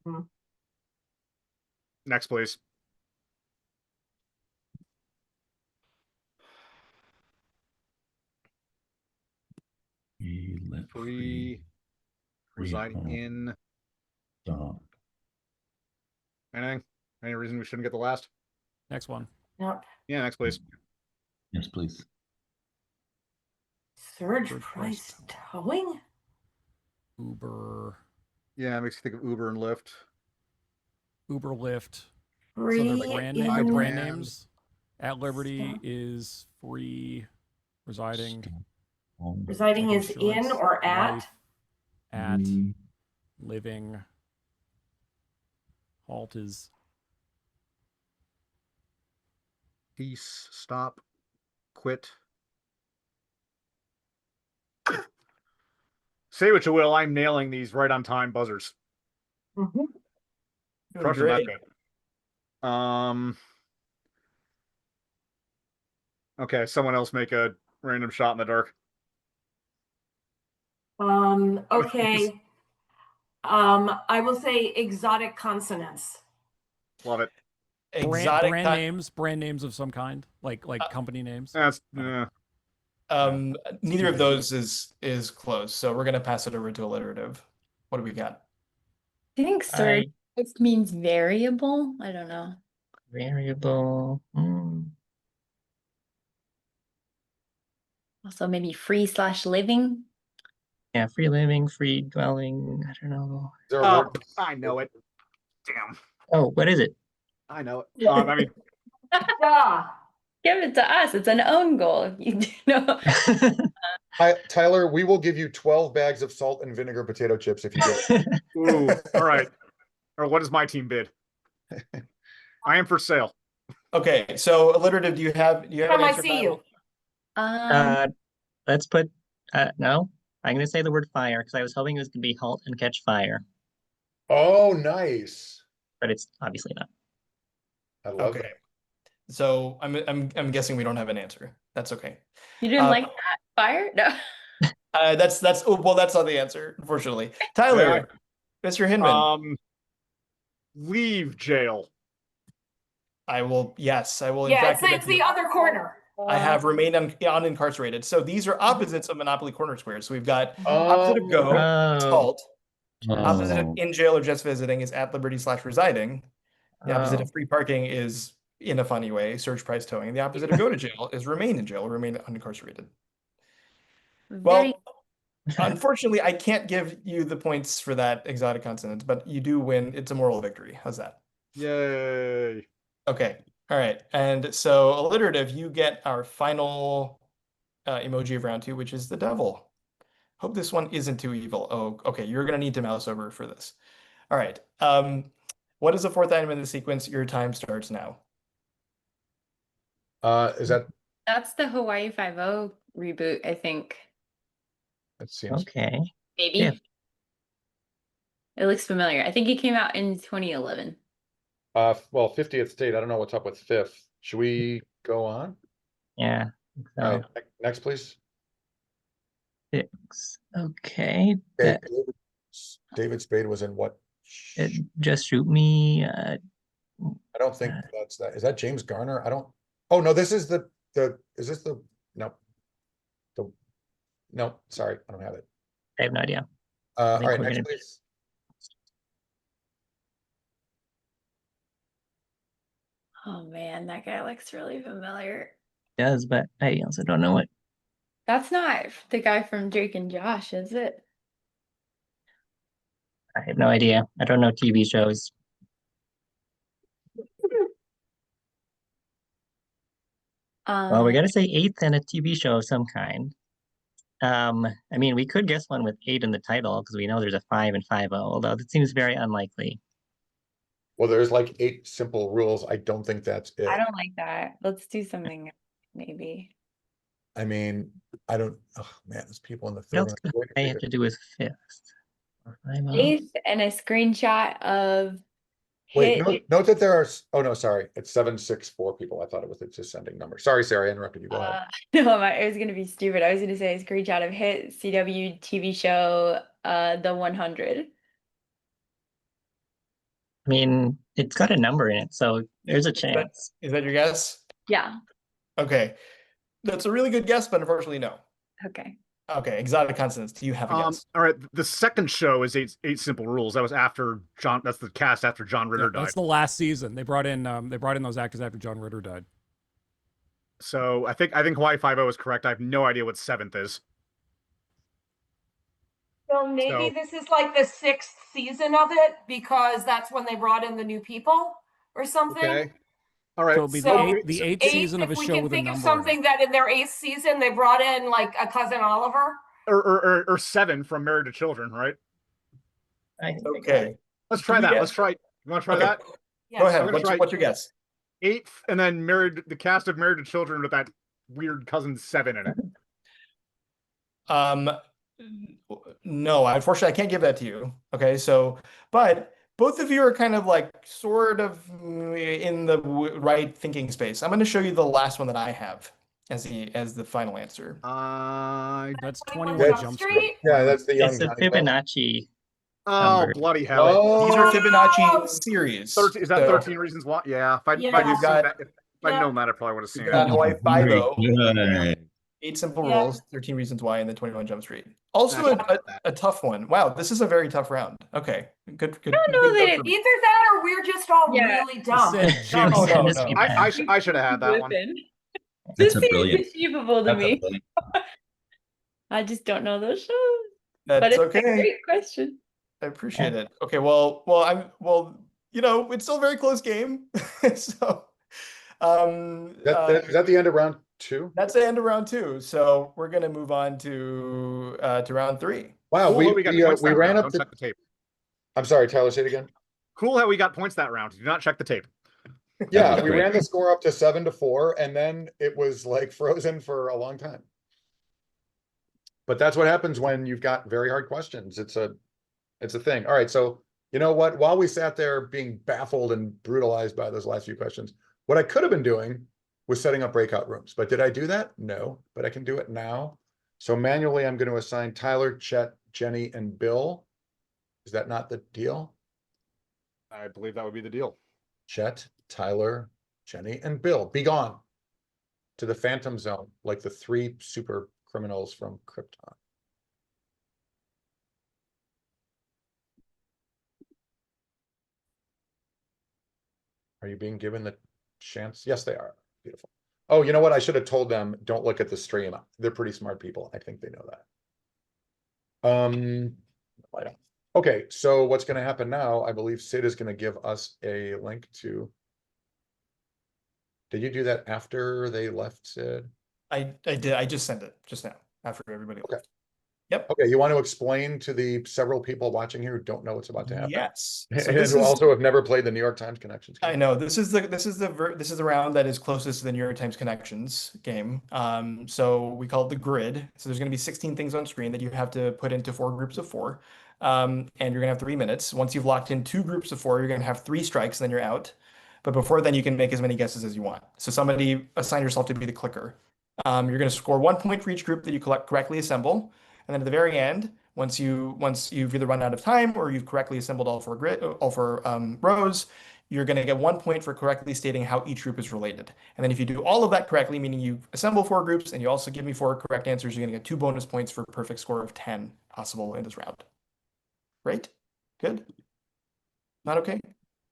Mhm. Next, please. Free reside home. in Stop. anything? Any reason we shouldn't get the last? Next one. Yep. Yeah, next, please. Yes, please. Surge Surge price price towing? Uber. Yeah, it makes you think of Uber and Lyft. Uber, Lyft. So Free they're in brand in- names. At Liberty Stop. is free, residing. residing like is in insurance, or at. life, at, living. Halt is Peace, stop, quit. Say what you will, I'm nailing these right on time buzzers. Mhm. Doing Crushing that great. bit. Okay, someone else make a random shot in the dark. Okay. I will say exotic consonants. Love it. Exotic. brand names of some kind, like company names. That's Okay. Neither of those is close, so we're gonna pass it over to alliterative. What do we got? I think I it means variable. I don't know. variable. Also maybe free/living. Yeah, free living, free dwelling. I don't know. Is there a Oh, word? I know it. Damn, Oh, what is it? I know it. Yeah. I mean, Yeah. Give it to us. It's an own goal. You know. Tyler, we will give you 12 bags of salt and vinegar potato chips if you get it. ooh, all right. Or what does my team bid? I am for sale. Okay, so alliterative, do you have an Come, I answer? see Kyle? you. Let's put no. I'm gonna say the word fire because I was hoping it was gonna be halt and catch fire, Oh, nice. but it's obviously not. I love Okay. that. So I'm guessing we don't have an answer. That's okay. You didn't Uh, like that fire? No. That's that's not the answer, unfortunately. Tyler, Mr. Hinman. Leave jail. I will in Yeah, fact it's the other corner. I have remained unincarcerated. So these are opposites of Monopoly Corner Squares. So we've got opposite of go, it's Oh. halt. Opposite of in jail or just visiting is at liberty/residing. The opposite of free parking is in a funny way, surge price towing. The opposite of go to jail is remain in jail, or remain unincarcerated. Very Well, unfortunately, I can't give you the points for that exotic consonant, but you do win. It's a moral victory. How's that? Yay. Okay. All right. And so alliterative, you get our final emoji of round 2, which is the devil. Hope this one isn't too evil. Oh, okay. You're going to need to mouse over for this. All right. What is the 4th item in the sequence? Your time starts now. Is that That's the Hawaii 5-0 reboot, I think. that seems Okay. Maybe. Yeah. It looks familiar. I think it came out in 2011. well, 50th state. I don't know what's up with 5th. Should we go on? Yeah. So All right, next, please. 6. Okay. Okay, That David Spade was in what? it just shoot me. I don't think that's that. Is that James Garner? I don't. Oh no, this is the is this the no. No, sorry, I don't have it. I have no idea. All think right, we're next gonna- please. Oh man, that guy looks really familiar. It does, but I also don't know what. That's not the guy from Drake and Josh, is it? I have no idea. I don't know TV shows. Well, we gotta say 8th and a TV show of some kind. I mean, we could guess one with 8 in the title because we know there's a 5 and 5-0, although that seems very unlikely. Well, there's like 8 simple rules. I don't think that's it. I don't like that. Let's do something maybe. I mean, I don't. Oh man, there's people in the What third else one. could I have to do with 5th? Or 5-0? 8th and a screenshot of Wait, hit. note that there are. Oh no, sorry, it's 764 people. I thought it was a descending number. Sorry, Sarah, I interrupted you. Go ahead. No, it was gonna be stupid. I was gonna say a screenshot of hit CW TV show The 100. I mean, it's got a number in it, so there's a chance. Is that your guess? Yeah. Okay. That's a really good guess, but unfortunately, no. Okay. Okay, exotic consonants. Do you have a guess? All right. The second show is eight simple rules. That was after John. That's the cast after John Ritter died. That's the last season. They brought in those actors after John Ritter died. So I think Hawaii 5-0 is correct. I have no idea what 7th is. So maybe So- this is like the 6th season of it because that's when they brought in the new people or something. Okay. All right. So it'll be So- the eighth Eighth, season of a if we show can with a think of number in it. something that in their 8th season they brought in like a cousin Oliver. Or 7 from Married to Children, right? I think I got Okay. it. Let's try we that. get- Let's try. You want to try Okay. that? Yes. Go ahead. I'm gonna try- What's your guess? 8th, and then the cast of Married to Children with that weird cousin 7 in it. No, unfortunately, I can't give that to you. Okay, so, but both of you are kind of like sort of in the right thinking space. I'm going to show you the last one that I have as the final answer. That's 21 21 Jump Street. Yeah, that's the young It's a Johnny Depp. Fibonacci. Oh, Number. bloody hell. Oh, These are Fibonacci Oh! series. 13, is that So 13 Reasons Why? Yeah. If I'd Yeah. seen You've got- that, if I'd known that, I probably would have seen you've got it. Hawaii Very Five-0, good. 8 Simple Yeah. Rules, 13 Reasons Why, and then 21 Jump Street. Also Yeah. a tough one. Wow, this is a very tough round. Okay, good. I don't know good that vote it- for me. Either that or we're just all Yeah. really dumb. Sid, Jim, No, no, This no. would be I bad. should have had that one. Listen, That's this a seems brilliant. achievable to That's a me. brilliant. I just don't know those shows. That's But it's okay. a great question. I appreciate it. Okay, well, it's still a very close game. So, Is that the end of round 2? that's the end of round 2. So we're gonna move on to round 3. Wow, Cool, we got points we that ran round. up Don't the. check the tape. I'm sorry, Tyler, say it again. Cool how we got points that round. Do not check the tape. Yeah, was we great. ran the score up to 7-4, and then it was like frozen for a long time. But that's what happens when you've got very hard questions. It's a thing. All right, so you know what? While we sat there being baffled and brutalized by those last few questions, what I could have been doing was setting up breakout rooms. But did I do that? No, but I can do it now. So manually, I'm going to assign Tyler, Chet, Jenny, and Bill. Is that not the deal? I believe that would be the deal. Chet, Tyler, Jenny, and Bill, be gone to the Phantom Zone, like the 3 super criminals from Krypton. Are you being given the chance? Yes, they are. Beautiful. Oh, you know what? I should have told them, don't look at the stream. They're pretty smart people. I think they know that. I don't. Okay, so what's going to happen now? I believe Sid is going to give us a link to. Did you do that after they left, Sid? I did. I just sent it just now after everybody Okay. left. Yep. Okay, you want to explain to the several people watching here who don't know what's about to happen? Yes. So And this who is, also have never played the New York Times Connections game. I know this is the round that is closest to the New York Times Connections game. So we call it the grid. So there's going to be 16 things on screen that you have to put into 4 groups of 4. And you're going to have 3 minutes. Once you've locked in 2 groups of 4, you're going to have 3 strikes, and then you're out. But before then, you can make as many guesses as you want. So somebody assign yourself to be the clicker. You're going to score 1 point for each group that you correctly assemble. And then at the very end, once you've either run out of time or you've correctly assembled all 4 rows, you're going to get 1 point for correctly stating how each group is related. And then if you do all of that correctly, meaning you assemble 4 groups and you also give me 4 correct answers, you're going to get 2 bonus points for a perfect score of 10 possible in this round. Right? Good? Not okay?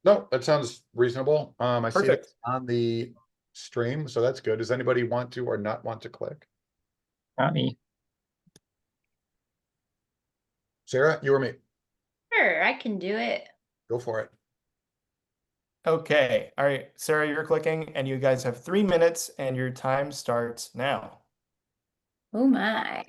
No, that sounds reasonable. I see it Perfect. on the stream, so that's good. Does anybody want to or not want to click? Not me. Sarah, you or me? Sure, I can do it. Go for it. Okay. All right. Sarah, you're clicking, and you guys have 3 minutes, and your time starts now. Oh my.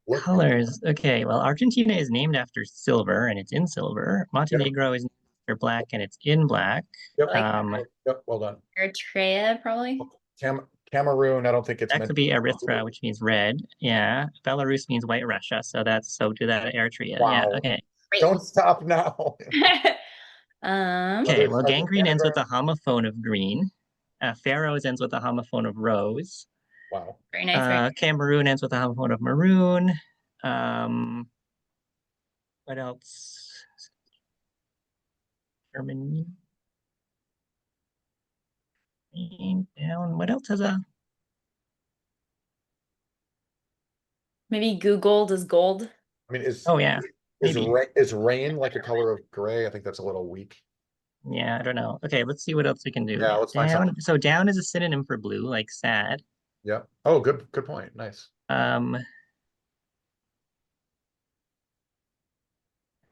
Look- Colors. Okay, well, Argentina is named after silver, and it's in silver. Montenegro is named after black, and it's in black. Yep. Um, Yep, well done. Eritrea, probably. Cameroon, I don't think it's that meant. could be Erythra, which means red. Yeah. Belarus means white Russia, so do that Eritrea. Yeah. Wow. Okay. Great. Don't stop now. Okay. Others Well, are gangrene ends with Canada. a homophone of green. Pharaohs ends with a homophone of rose. Wow. Very nice. Very Cameroon ends with a homophone of maroon. What else? Germany. Down. What else has a? Maybe Googled is gold. I mean, Oh yeah, maybe. is rain like a color of gray? I think that's a little weak. Yeah, I don't know. Okay, let's see what else we can do. Yeah, let's find Down. something. So down is a synonym for blue, like sad. Yeah. Oh, good point. Nice.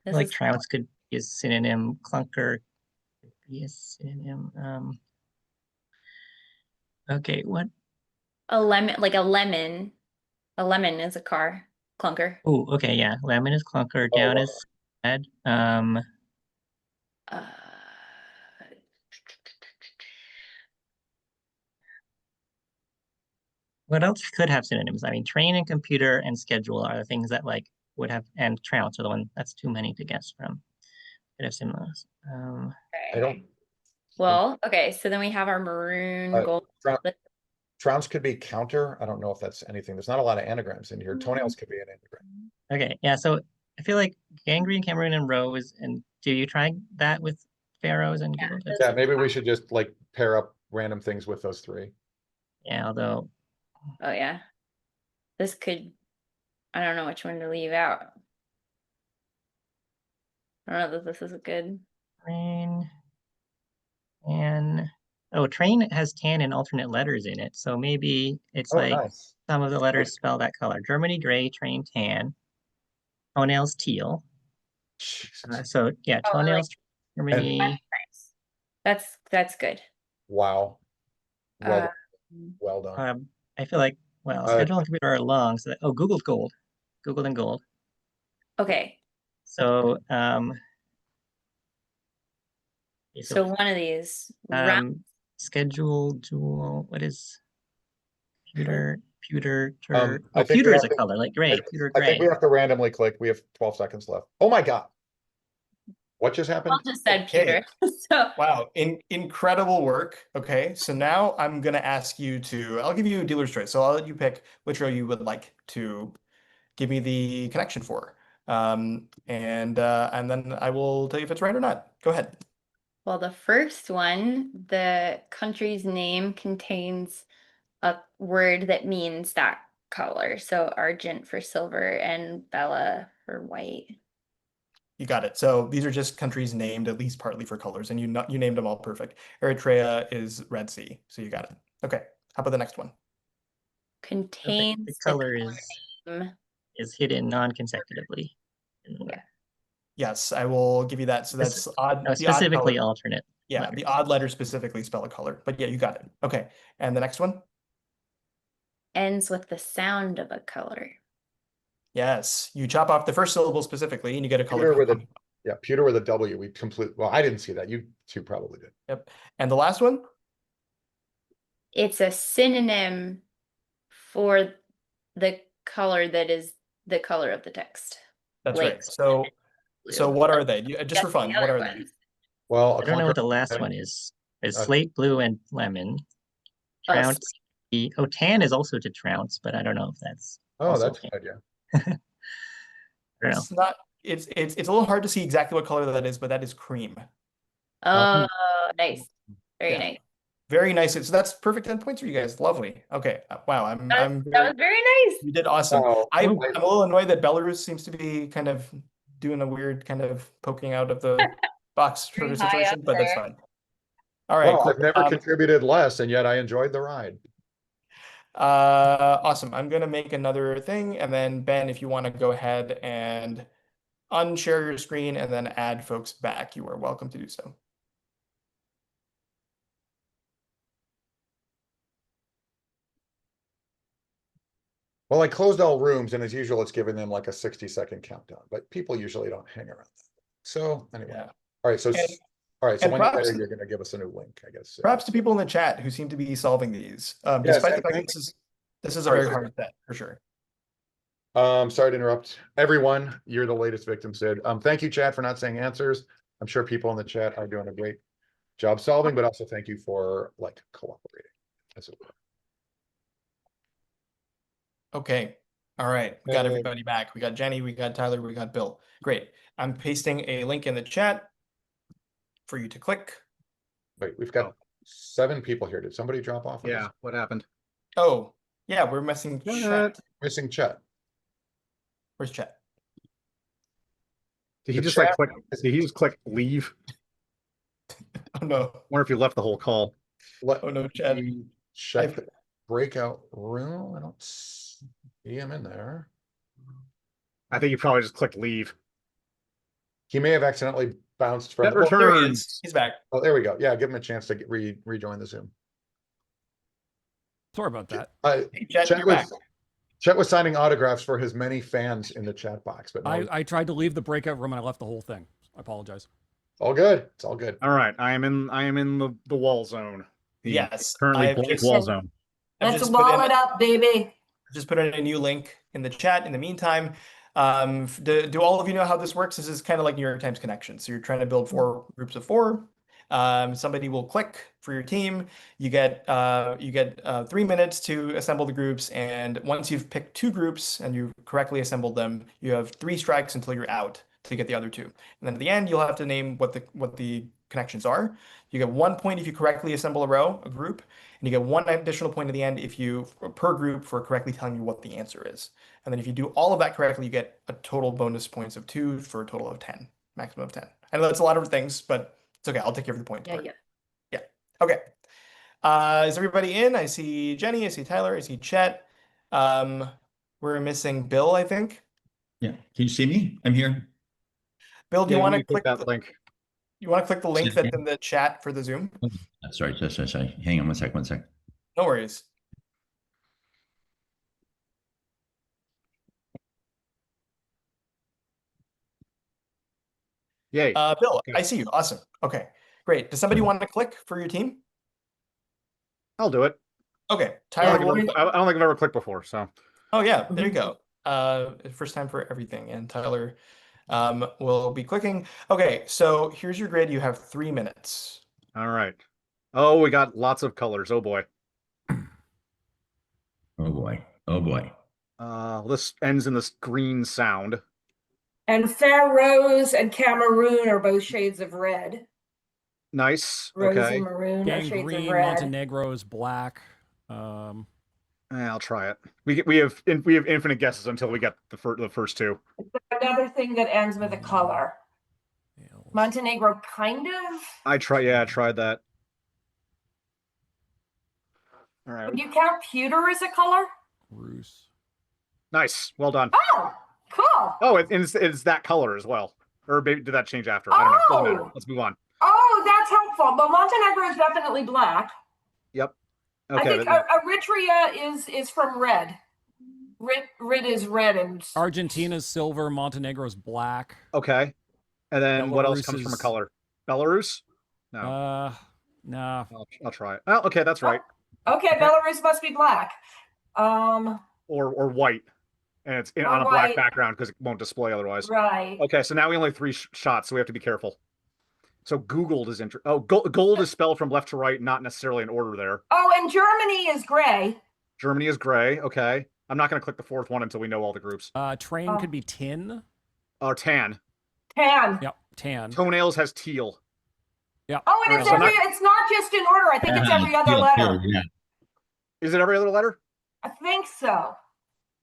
This Like is trounce could be a synonym, clunker could be a synonym. Okay, what? a lemon, like a lemon. A lemon is a car clunker. Oh, okay, yeah. Lemon is clunker, Oh, down wow. is sad. Uh, What else could have synonyms? I mean, train and computer and schedule are the things that like would have, and trounce are the one that's too many to guess from. Could have synonyms. I don't, well, okay, so then we have our maroon Uh, gold. Trounce trounce could be counter. I don't know if that's anything. There's not a lot of anagrams in here. Toenails could be an anagram. Okay, yeah. So I feel like gangrene, Cameroon, and rose. And do you try that with pharaohs and Yeah, Google? those Yeah, are maybe we top. should just like pair up random things with those three. Yeah, although Oh yeah. This could, I don't know which one to leave out. I don't know that this is a good. train and oh, train has tan and alternate letters in it. So maybe it's Oh, like nice. some of the letters spell that color. Germany gray, train tan, toenails teal. Jesus. So yeah, Oh, I like toenails Germany. Nice. That's good. Wow. Well, Uh, well done. I feel like well, Uh, schedule and computer are long. So that, oh, Googled gold, Googled and gold. okay, So so one of these round. schedule dual. What is pewter? Pewter. I Oh, think we pewter is have a to- color like gray. Pewter I think gray. we have to randomly click. We have 12 seconds left. Oh my God. What just happened? Paul just said Okay. pewter. So Wow, incredible work. Okay, so now I'm gonna ask you to, I'll give you a dealer's choice. So I'll let you pick which row you would like to give me the connection for. And then I will tell you if it's right or not. Go ahead. well, the first one, the country's name contains a word that means that color. So argent for silver and Bella for white. You got it. So these are just countries named at least partly for colors, and you named them all perfect. Eritrea is Red Sea, so you got it. Okay, how about the next one? Contains The the color name. is hidden non-consecutively. Yeah. Yes, I will give you that. So that's odd. No, The odd specifically color. alternate. Yeah, letters. the odd letters specifically spell a color. But yeah, you got it. Okay, and the next one? Ends with the sound of a color. Yes, you chop off the first syllable specifically, and you get a color. Pewter with a, yeah, pewter with a W. We well, I didn't see that. You two probably did. Yep. And the last one? It's a synonym for the color that is the color of the text. That's Like right. So blue. what are they? Just for Guess fun, the what other are they? ones. Well, I don't know what the clunker- last one is. It's Uh, slate blue and lemon. Oh, Trounce. Oh, tan is also to trounce, but I don't know if that's. Oh, also that's a tan. good idea. I don't know. It's not. It's a little hard to see exactly what color that is, but that is cream. Oh, nice. Very Yeah. nice. Very nice. So that's perfect 10 points for you guys. Lovely. Okay. Wow. That I'm was, that was very nice. You did awesome. Oh, I'm Oh. a little annoyed that Belarus seems to be kind of doing a weird kind of poking out of the box sort of Very high situation, up but that's there. fine. All right, Well, cool. I've never contributed less, and yet I enjoyed the ride. Awesome. I'm gonna make another thing, and then Ben, if you want to go ahead and unshare your screen and then add folks back, you are welcome to do so. Well, I closed all rooms, and as usual, it's giving them like a 60-second countdown, but people usually don't hang around. So anyway, Yeah. all right. So And- all right. So and when you're props- ready, you're going to give us a new link, I guess. Props to people in the chat who seem to be solving these, Yes, despite I the fact that think- this is a Sorry, very sir. hard set for sure. Sorry to interrupt everyone. You're the latest victim, Sid. Thank you, chat, for not saying answers. I'm sure people in the chat are doing a great job solving, but also thank you for like cooperating, as it were. Okay. All right. We got Hey. everybody back. We got Jenny, we got Tyler, we got Bill. Great. I'm pasting a link in the chat for you to click. Wait, we've got 7 people here. Did somebody drop off? on Yeah, us? what happened? Oh, yeah, we're messing chat. Missing chat. Where's chat? Did he The just like chat- click? Did he just click leave? Oh no. Wonder if he left the whole call. Let Oh no, chat. me check the breakout room. I don't see him in there. I think he probably just clicked leave. He may have accidentally bounced from. That Well, There he returns. is. He's back. oh, there we go. Yeah, give him a chance to rejoin the Zoom. Sorry about that. Hey, Chet, Chet you're back. was signing autographs for his many fans in the chat box, but no, I tried to leave the breakout room and I left the whole thing. I apologize. all good. It's all good. All right, I am in the wall zone. The Yes, currently I've blank just- wall zone. I've Let's just put wall in- it up, baby. Just put in a new link in the chat in the meantime. Do all of you know how this works? This is kind of like New York Times Connection. So you're trying to build 4 groups of 4. Somebody will click for your team. You get 3 minutes to assemble the groups, and once you've picked 2 groups and you've correctly assembled them, you have 3 strikes until you're out to get the other 2. And then at the end, you'll have to name what the connections are. You get 1 point if you correctly assemble a group, and you get 1 additional point at the end per group for correctly telling you what the answer is. And then if you do all of that correctly, you get a total bonus points of 2 for a total of 10, maximum of 10. I know that's a lot of things, but it's okay. I'll take care of the points. Yeah, part. yeah. Yeah. Okay. Is everybody in? I see Jenny, I see Tyler, I see Chet. We're missing Bill, I think. Yeah. Can you see me? I'm here. Bill, do you Yeah, want to you click click that link? You want to click the link Say that's in the chat for the Zoom? Sorry. Hang on one sec. No worries. Yay. Bill, Okay. I see you. Awesome. Okay, great. Does somebody want to click for your team? I'll do it. Okay, I don't, Tyler. think I've ever, I don't think I've ever clicked before, so Oh yeah, there you go. First time for everything, and Tyler will be clicking. Okay, so here's your grid. You have 3 minutes. all right. Oh, we got lots of colors. Oh boy. Oh boy. This ends in this green sound. And Fair Rose and Cameroon are both shades of red. Nice. Rose Okay. and maroon are shades of Gangrene, red. Montenegro is black. I'll try it. We have infinite guesses until we get the first 2. Another thing that ends with a color. Montenegro, kind of. I tried that. All right. Would you count pewter as a color? Bruce. Nice. Well done. Oh, cool. Oh, it's that color as well. Or maybe did that change after? I don't know. Doesn't matter. Oh. Let's move on. Oh, that's helpful. But Montenegro is definitely black. Yep. I Okay. think Eritrea is from red. Rit is red and Argentina's silver, Montenegro's black. Okay. And then what else Belarus comes from a is- color? Belarus? No. Nah. I'll try it. Oh, okay, that's right. okay. Belarus must be black. Or white. And it's Or on a black white. background because it won't display otherwise. Right. Okay, so now we only have 3 shots, so we have to be careful. So Googled is gold is spelled from left to right, not necessarily in order there. Oh, and Germany is gray. Germany is gray. Okay. I'm not going to click the 4th one until we know all the groups. Train Oh. could be tin. Or tan. Tan. Yep, tan. Toenails has teal. Oh, and it's So not- it's not just in order. I think it's every other Teal, letter. yeah. Is it every other letter? I think so.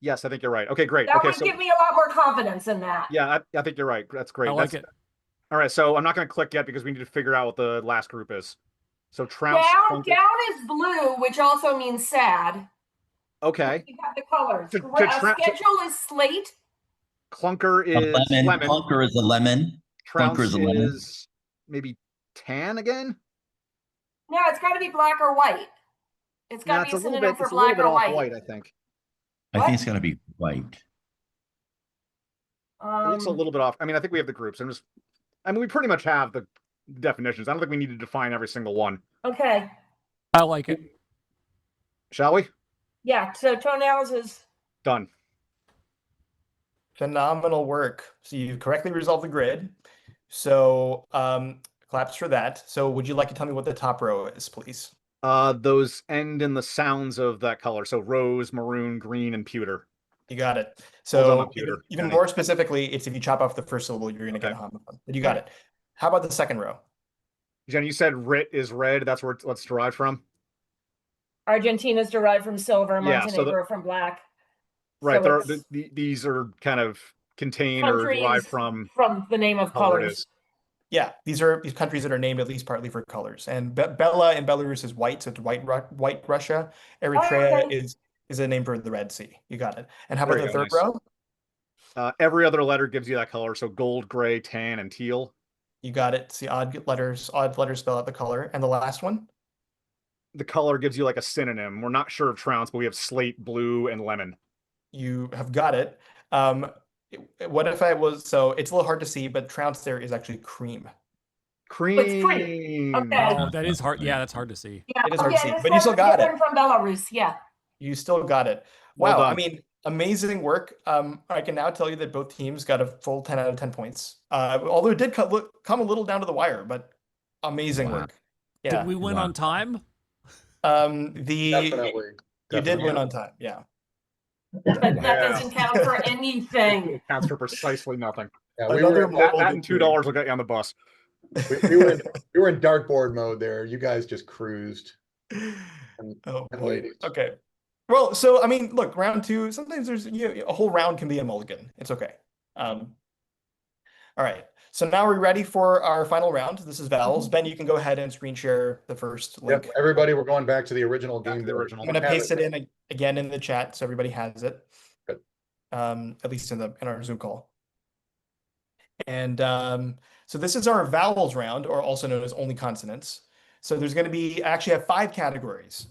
Yes, I think you're right. Okay, great. That Okay, would so give me a lot more confidence in that. yeah, I think you're right. That's great. I like That's- it. All right, so I'm not going to click yet because we need to figure out what the last group is. So Trounce. Down is blue, which also means sad. Okay. You have the colors. To Schedule is slate. Clunker A is lemon. Clunker is a lemon. Trounce Clunker is a lemon. is maybe tan again. No, it's got to be black or white. It's got No, to it's be a a little synonym bit. for It's a little black bit or off white. white, I think. I What? think it's got to be white. It looks a little bit off. I mean, I think we have the groups. We pretty much have the definitions. I don't think we need to define every single one. Okay. I like it. Shall we? Yeah. So toenails is Done. Phenomenal work. So you correctly resolved the grid. So claps for that. So would you like to tell me what the top row is, please? Those end in the sounds of that color. So rose, maroon, green, and pewter. You got it. Well done So on Peter. even Jenny. more specifically, it's if you chop off the first syllable, you're going to get a Okay. homophone. But you got it. How about the second row? Jenny, you said rit is red. That's where it's derived from. Argentina's derived from silver, Yeah, so Montenegro from black. Right. So There are, it's these are kind of contained or derived countries from from the name of color it colors. is. Yeah, these are these countries that are named at least partly for colors. And Bela in Belarus is white, so it's white Russia. Eritrea okay. is a name for the Red Sea. You got it. And how about There the you go, third nice. row? Every other letter gives you that color. So gold, gray, tan, and teal. You got it. It's the odd letters spell out the color. And the last one? The color gives you like a synonym. We're not sure of trounce, but we have slate, blue, and lemon. You have got it. What if I was, so it's a little hard to see, but trounce there is actually cream. Cream. It's cream. Okay. Oh, that is hard. Yeah, that's hard to see. Yeah, It is hard to see, this but you one's still got it. different from Belarus, yeah. You still got it. Well Wow. I done. mean, amazing work. I can now tell you that both teams got a full 10 out of 10 points. Although it did come a little down to the wire, but amazing Wow. work. Yeah. Did we win Wow. on time? Definitely. You did win on time. Yeah. But that Yeah. doesn't count for anything. It counts for precisely nothing. Yeah, we Another were, marble That and $2 will get you on the bus. we were in dartboard mode there. You guys just cruised. Oh, And boy. ladies. Okay. Well, so I mean, look, round two, sometimes there's a whole round can be a mulligan. It's okay. All right. So now we're ready for our final round. This is vowels. Ben, you can go ahead and screen share the first link. Yep, everybody, we're going back to the original Back to game. the board. original. I'm gonna Have paste it in again in the chat so everybody has it. Good. At least in our Zoom call. And so this is our vowels round, or also known as only consonants. So there's going to be, I actually have 5 categories.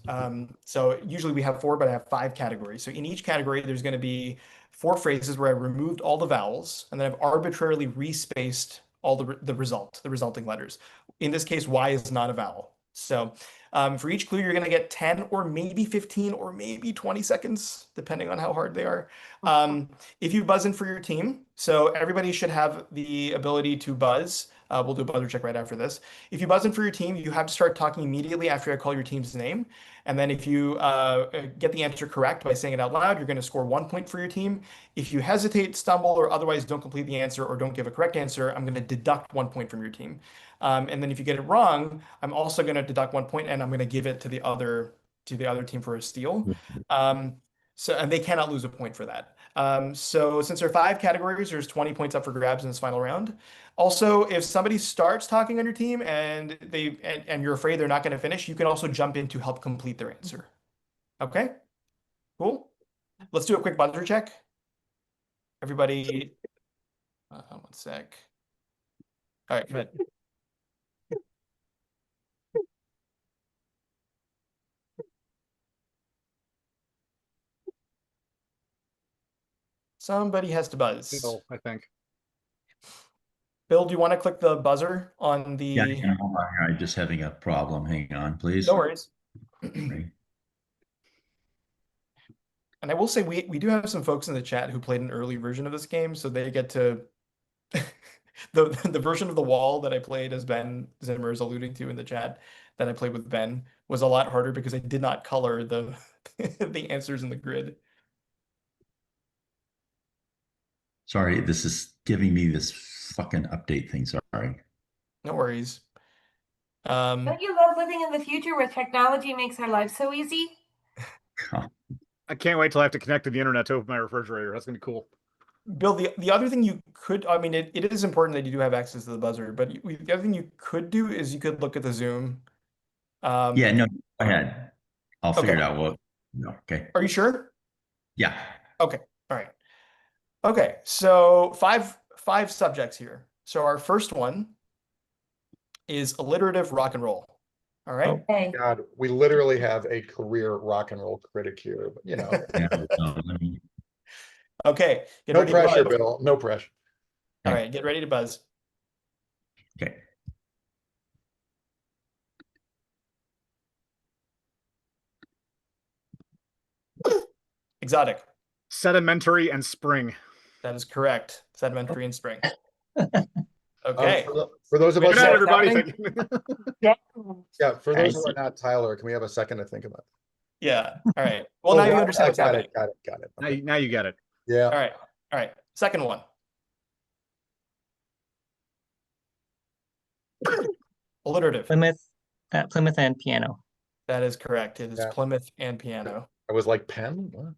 So usually we have 4, but I have 5 categories. So in each category, there's going to be 4 phrases where I removed all the vowels, and then I've arbitrarily respaced all the resulting letters. In this case, Y is not a vowel. So for each clue, you're going to get 10 or maybe 15 or maybe 20 seconds, depending on how hard they are. If you buzz in for your team, so everybody should have the ability to buzz. We'll do a buzzer check right after this. If you buzz in for your team, you have to start talking immediately after I call your team's name. And then if you get the answer correct by saying it out loud, you're going to score 1 point for your team. If you hesitate, stumble, or otherwise don't complete the answer or don't give a correct answer, I'm going to deduct 1 point from your team. And then if you get it wrong, I'm also going to deduct 1 point and I'm going to give it to the other team for a steal. And they cannot lose a point for that. So since there are 5 categories, there's 20 points up for grabs in this final round. Also, if somebody starts talking on your team and you're afraid they're not going to finish, you can also jump in to help complete their answer. Okay, cool. Let's do a quick buzzer check. Everybody, 1 sec. All right, good. Somebody has to buzz. Bill, I think. Bill, do you want to click the buzzer on the? Yeah, hang on, hold on here. I'm just having a problem. Hang on, please. No worries. Right. And I will say we do have some folks in the chat who played an early version of this game, so they get to the version of the wall that I played, as Ben Zimmer is alluding to in the chat, that I played with Ben was a lot harder because I did not color the the answers in the grid. Sorry, this is giving me this fucking update thing. Sorry. No worries. Don't you love living in the future where technology makes our lives so easy? I can't wait till I have to connect to the internet to open my refrigerator. That's gonna be cool. Bill, the other thing you could, I mean, it is important that you do have access to the buzzer, but the other thing you could do is you could look at the Zoom. Yeah, no, go ahead. I'll figure Okay. it out. Well, no, okay. Are you sure? Yeah. Okay. All right. Okay. So five subjects here. So our first one is alliterative rock and roll. All right. Okay. God, we literally have a career rock and roll critic here, but Yeah, let me- Okay. Get no ready to pressure, buzz. Bill, no pressure. All right. Get ready to buzz. okay. Exotic. Sedimentary and spring. That is correct. Sedimentary and spring. Okay. For those of Wait, us, Good night, what's everybody. happening? yeah, for those who I are not Tyler, can we have a second to think about it? Yeah. All right. Well, now you understand what's happening. Got it. Okay. Now you get it. Yeah. All right. All right. Second one. Alliterative. Plymouth and piano. That is correct. It is Yeah. Plymouth and piano. I was like, pen? What?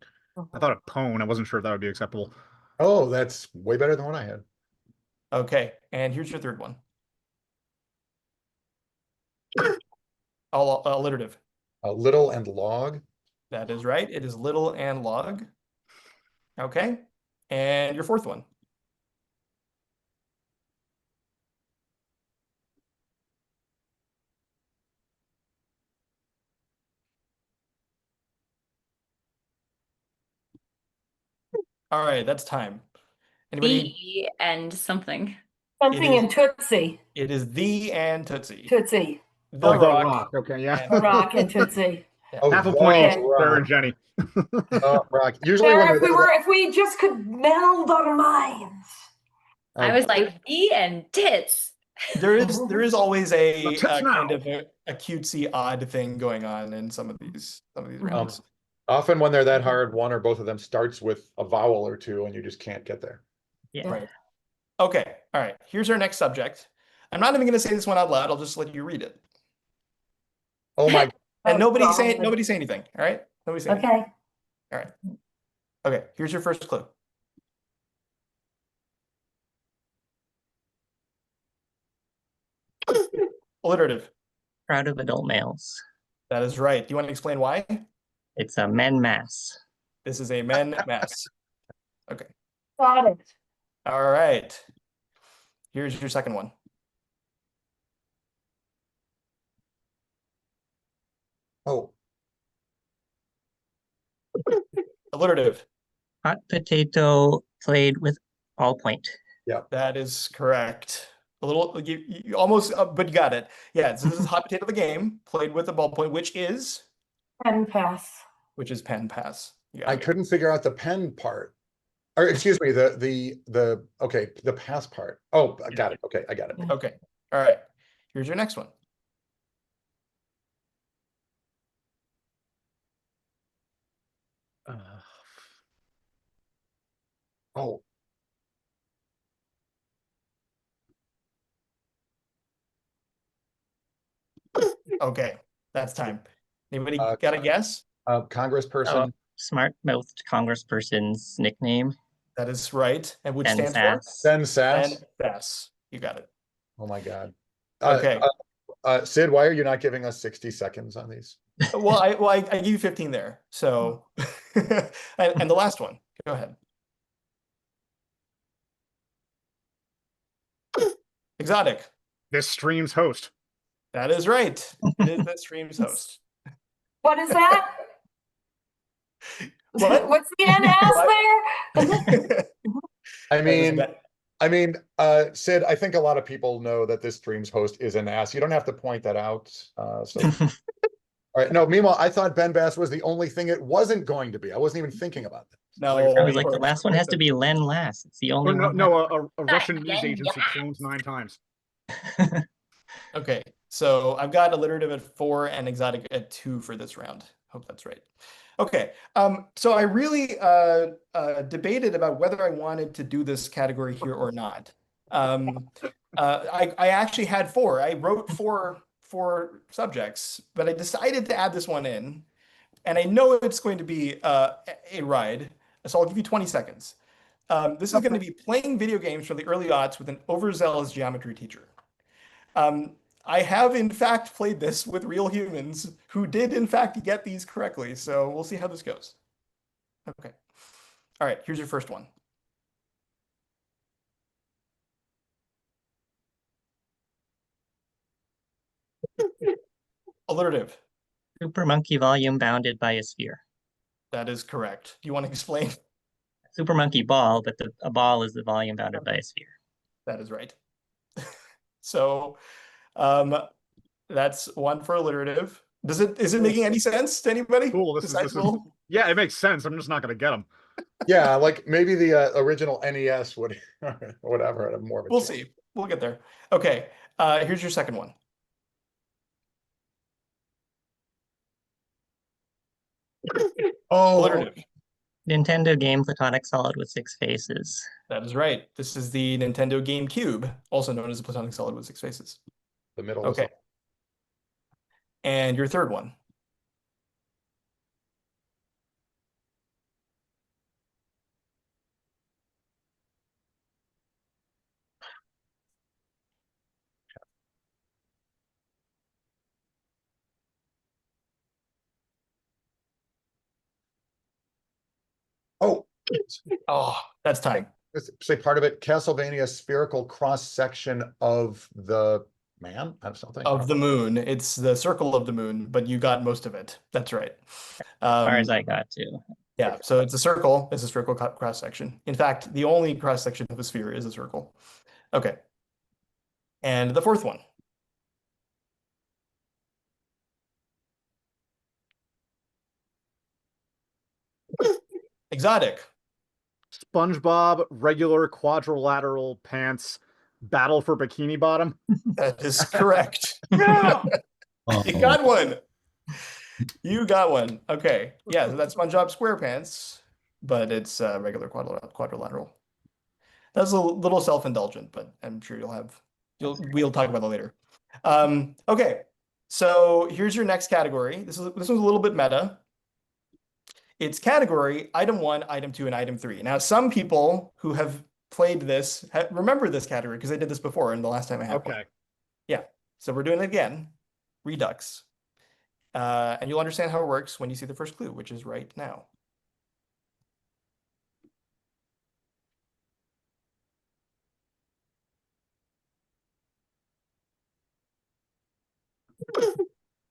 I thought a pone. I wasn't sure if that would be acceptable. Oh, that's way better than what I had. Okay. And here's your third one. All alliterative. Little and log. That is right. It is little and log. Okay. And your fourth one. All right, that's time. Anybody? The and something. Something is- in Tootsie, It is the and Tootsie. Tootsie, The Oh, the Rock. rock. Okay, yeah. and- the rock and Tootsie. Oh, Half a the point, Yeah. Sarah and Rock. Jenny. Rock. Usually when Sarah, they're if we just could meld our minds. I was like, the and tits. There is always a Tits kind now. of a cutesy odd thing going on in some of these rounds. often when they're that hard, one or both of them starts with a vowel or two, and you just can't get there. Yeah. Right. Okay. All right. Here's our next subject. I'm not even going to say this one out loud. I'll just let you read it. Oh my, And Oh, nobody God. say anything. All right. Nobody say anything. Okay. All right. Okay. Here's your first clue. Alliterative. Crowd of adult males. That is right. Do you want to explain why? It's a men mass. This is a men mass. Okay. Got it. All right. Here's your second one. oh, Alliterative. Hot potato played with ballpoint. That is correct. A little, you almost, but you got it. Yeah, so this is hot potato the game, played with a ballpoint, which is Pen pass. pen pass. You got I it. couldn't figure out the pen part. Or excuse me, okay, the pass part. Oh, I got it. Okay, I got it. Okay. All right. Here's your next one. Oh, Okay, that's time. Anybody Uh, got a guess? Congressperson. Smart mouthed congressperson's nickname. That is right. And which Ben stands Sass. Ben for? Sass. Ben Sass. You got it. Oh my God. Okay. Sid, why are you not giving us 60 seconds on these? Well, I gave you 15 there. So, and the last one. Go ahead. Exotic. This stream's host. That is right. It is that stream's host. What is that? What? What's the NS there? I That is mean, that- Sid, I think a lot of people know that this stream's host is an ass. You don't have to point that out. So, all right. No, meanwhile, I thought Ben Bass was the only thing it wasn't going to be. I wasn't even thinking about that. No, I was of like, the course. last one has to be Len Lass. It's the only Oh, no, one. no, a Russian news Ben agency Yass. clones 9 times. Okay, so I've got alliterative at 4 and exotic at 2 for this round. Hope that's right. Okay, so I really debated about whether I wanted to do this category here or not. I actually had 4. I wrote four subjects, but I decided to add this one in, and I know it's going to be a ride, so I'll give you 20 seconds. This is going to be playing video games from the early aughts with an overzealous geometry teacher. I have in fact played this with real humans who did in fact get these correctly, so we'll see how this goes. Okay. All right, here's your first one. Alliterative. Super monkey volume bounded by a sphere. That is correct. Do you want to explain? Super monkey ball, but a ball is the volume bounded by a sphere. That is right. So that's 1 for alliterative. Is it making any sense to anybody? Cool. This is Decidable? yeah, it makes sense. I'm just not gonna get them. Yeah, like maybe the original NES would, whatever, have more of a We'll chance. see. We'll get there. Okay, here's your second one. Oh, Alliterative. Nintendo game Platonic Solid with 6 faces. That is right. This is the Nintendo GameCube, also known as the Platonic Solid with 6 faces. the middle. Okay. And your third one. Oh, Oh, that's time. Let's say part of it, Castlevania spherical cross section of the man, or something. Of the moon. It's the circle of the moon, but you got most of it. That's right. As far as I got to. Yeah, so it's a circle. It's a spherical cross section. In fact, the only cross section of a sphere is a circle. Okay. And the fourth one. Exotic. SpongeBob regular quadrilateral pants battle for Bikini Bottom. That is correct. Yeah. You got one. You got one. Okay. Yeah, so that's SpongeBob SquarePants, but it's regular quadrilateral. That's a little self-indulgent, but I'm sure we'll talk about that later. Okay. So here's your next category. This one's a little bit meta. It's category item 1, item 2, and item 3. Now, some people who have played this remember this category because I did this before and the last time I had one. Okay. Yeah. So we're doing it again. Redux. And you'll understand how it works when you see the first clue, which is right now.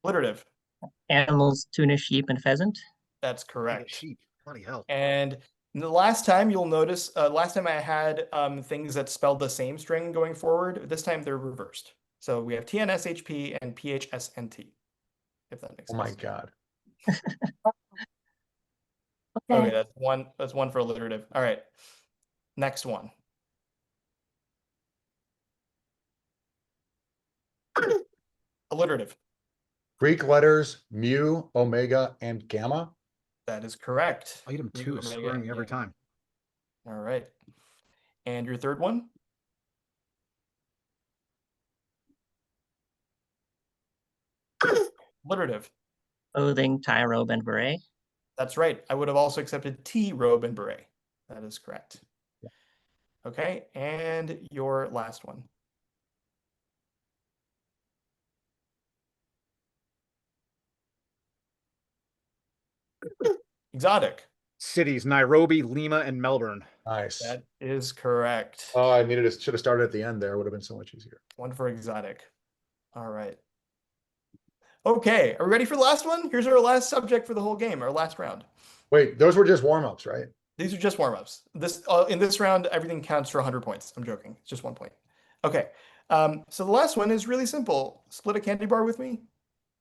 Alliterative. Animals, tuna, sheep, and pheasant. That's correct. Sheep. Bloody hell. And the last time you'll notice, last time I had things that spelled the same string going forward. This time they're reversed. So we have TNSHP and PHSNT, if that makes Oh sense. my God. Okay, that's one for alliterative. All right. Next one. Alliterative. Greek letters, mu, omega, and gamma. That is correct. Item 2 is Omega, scoring me every yeah. time. All right. And your third one? Alliterative. Clothing, tie, robe, and beret. That's right. I would have also accepted T, robe, and beret. That is correct. Okay, and your last one. Exotic. Cities, Nairobi, Lima, and Melbourne. Nice. That is correct. Oh, should have started at the end there. Would have been so much easier. One for exotic. All right. Okay, are we ready for the last one? Here's our last subject for the whole game, our last round. Wait, those were just warm-ups, right? These are just warm-ups. In this round, everything counts for 100 points. I'm joking. It's just 1 point. Okay. So the last one is really simple. Split a candy bar with me.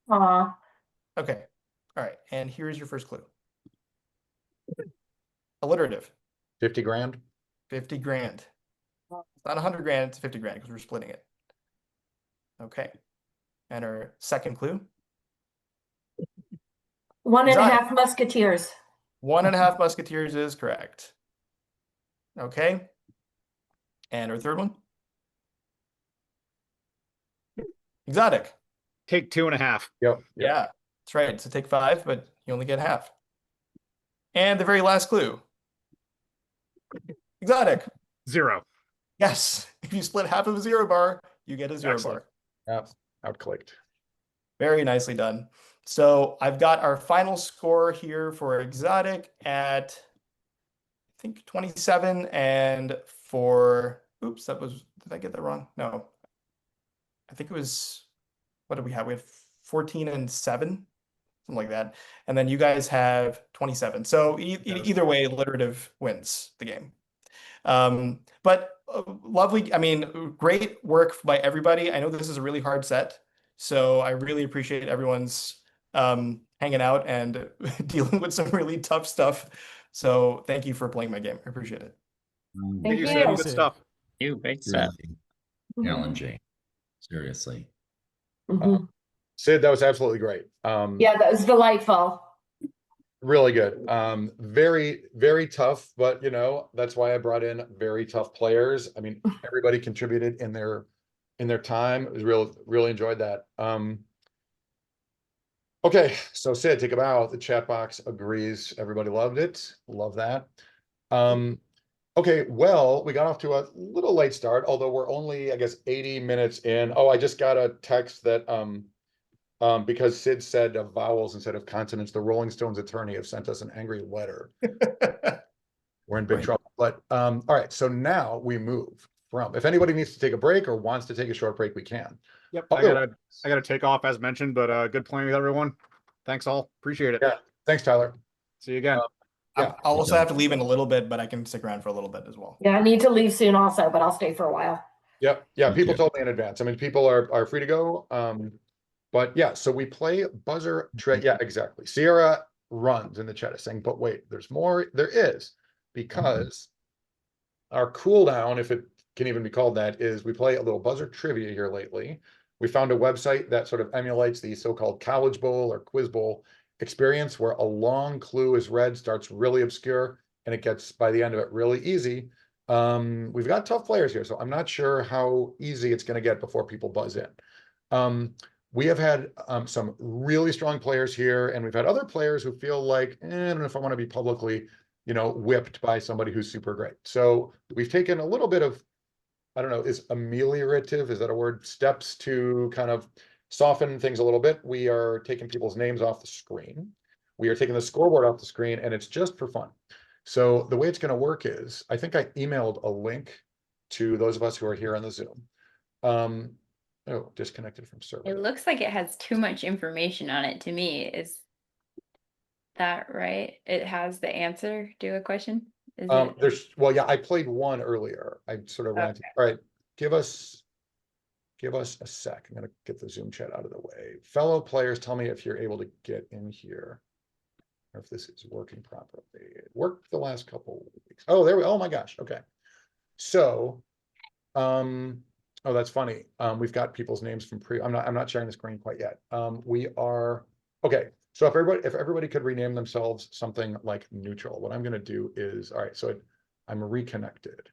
Aw. Okay. All right. And here's your first clue. Alliterative. 50 grand. 50 grand. It's not 100 grand, it's 50 grand because we're splitting it. Okay. And our second clue. 1.5 Musketeers. 1.5 Musketeers is correct. Okay. And our third one. Exotic. Take 2.5. Yep. Yeah, that's right. So take 5, but you only get half. And the very last clue. Exotic. 0. Yes. If you split half of a 0 bar, you get a 0 Excellent. bar. Yep. Outclicked. Very nicely done. So I've got our final score here for exotic at, I think, 27, and for, oops, did I get that wrong? No. I think it was, what did we have? We had 14 and 7, something like that. And then you guys have 27. So either way, alliterative wins the game. But lovely, I mean, great work by everybody. I know this is a really hard set, so I really appreciate everyone's hanging out and dealing with some really tough stuff. So thank you for playing my game. I appreciate it. Thank You you. said good stuff. You great stuff. Really challenging. Seriously. Mhm. Sid, that was absolutely great. Yeah, that was delightful. Really good. Very, very tough, but that's why I brought in very tough players. I mean, everybody contributed in their time. It was really enjoyed that. Okay, so Sid, take a bow. The chat box agrees. Everybody loved it. Love that. Okay, well, we got off to a little late start, although we're only, I guess, 80 minutes in. Oh, I just got a text that because Sid said vowels instead of consonants, the Rolling Stones attorney have sent us an angry letter. we're in big Right. trouble. But all right, so now we move from, if anybody needs to take a break or wants to take a short break, we can. Yep, Otherwise- I gotta take off as mentioned, but good playing with everyone. Thanks all. Appreciate it. Yeah. Thanks, Tyler. See you again. Yeah. I'll also have to leave in a little bit, but I can stick around for a little bit as well. Yeah, I need to leave soon also, but I'll stay for a while. Yep. Yeah. Thank People you. told me in advance. I mean, people are free to go. But yeah, so we play buzzer trade. Yeah, exactly. Sierra runs in the chat is saying, but wait, there's more. There is, because our cooldown, if it can even be called that, is we play a little buzzer trivia here lately. We found a website that sort of emulates the so-called College Bowl or Quiz Bowl experience, where a long clue is read, starts really obscure, and it gets, by the end of it, really easy. We've got tough players here, so I'm not sure how easy it's going to get before people buzz in. We have had some really strong players here, and we've had other players who feel like, I don't know if I want to be publicly, whipped by somebody who's super great. So we've taken a little bit of, I don't know, is ameliorative, is that a word? Steps to kind of soften things a little bit. We are taking people's names off the screen. We are taking the scoreboard off the screen, and it's just for fun. So the way it's going to work is, I think I emailed a link to those of us who are here on the Zoom. Oh, disconnected from server. It looks like it has too much information on it to me. Is that right? It has the answer to a question? Is it? Well, yeah, I played one earlier. I sort of ran to, all right, give us a sec. I'm gonna get the Zoom chat out of the way. Fellow players, tell me if you're able to get in here, or if this is working properly. It worked the last couple weeks. Oh, oh my gosh. Okay. So, oh, that's funny. We've got people's names from I'm not sharing the screen quite yet. We are, okay. So if everybody could rename themselves something like neutral, what I'm going to do is, all right, so I'm reconnected.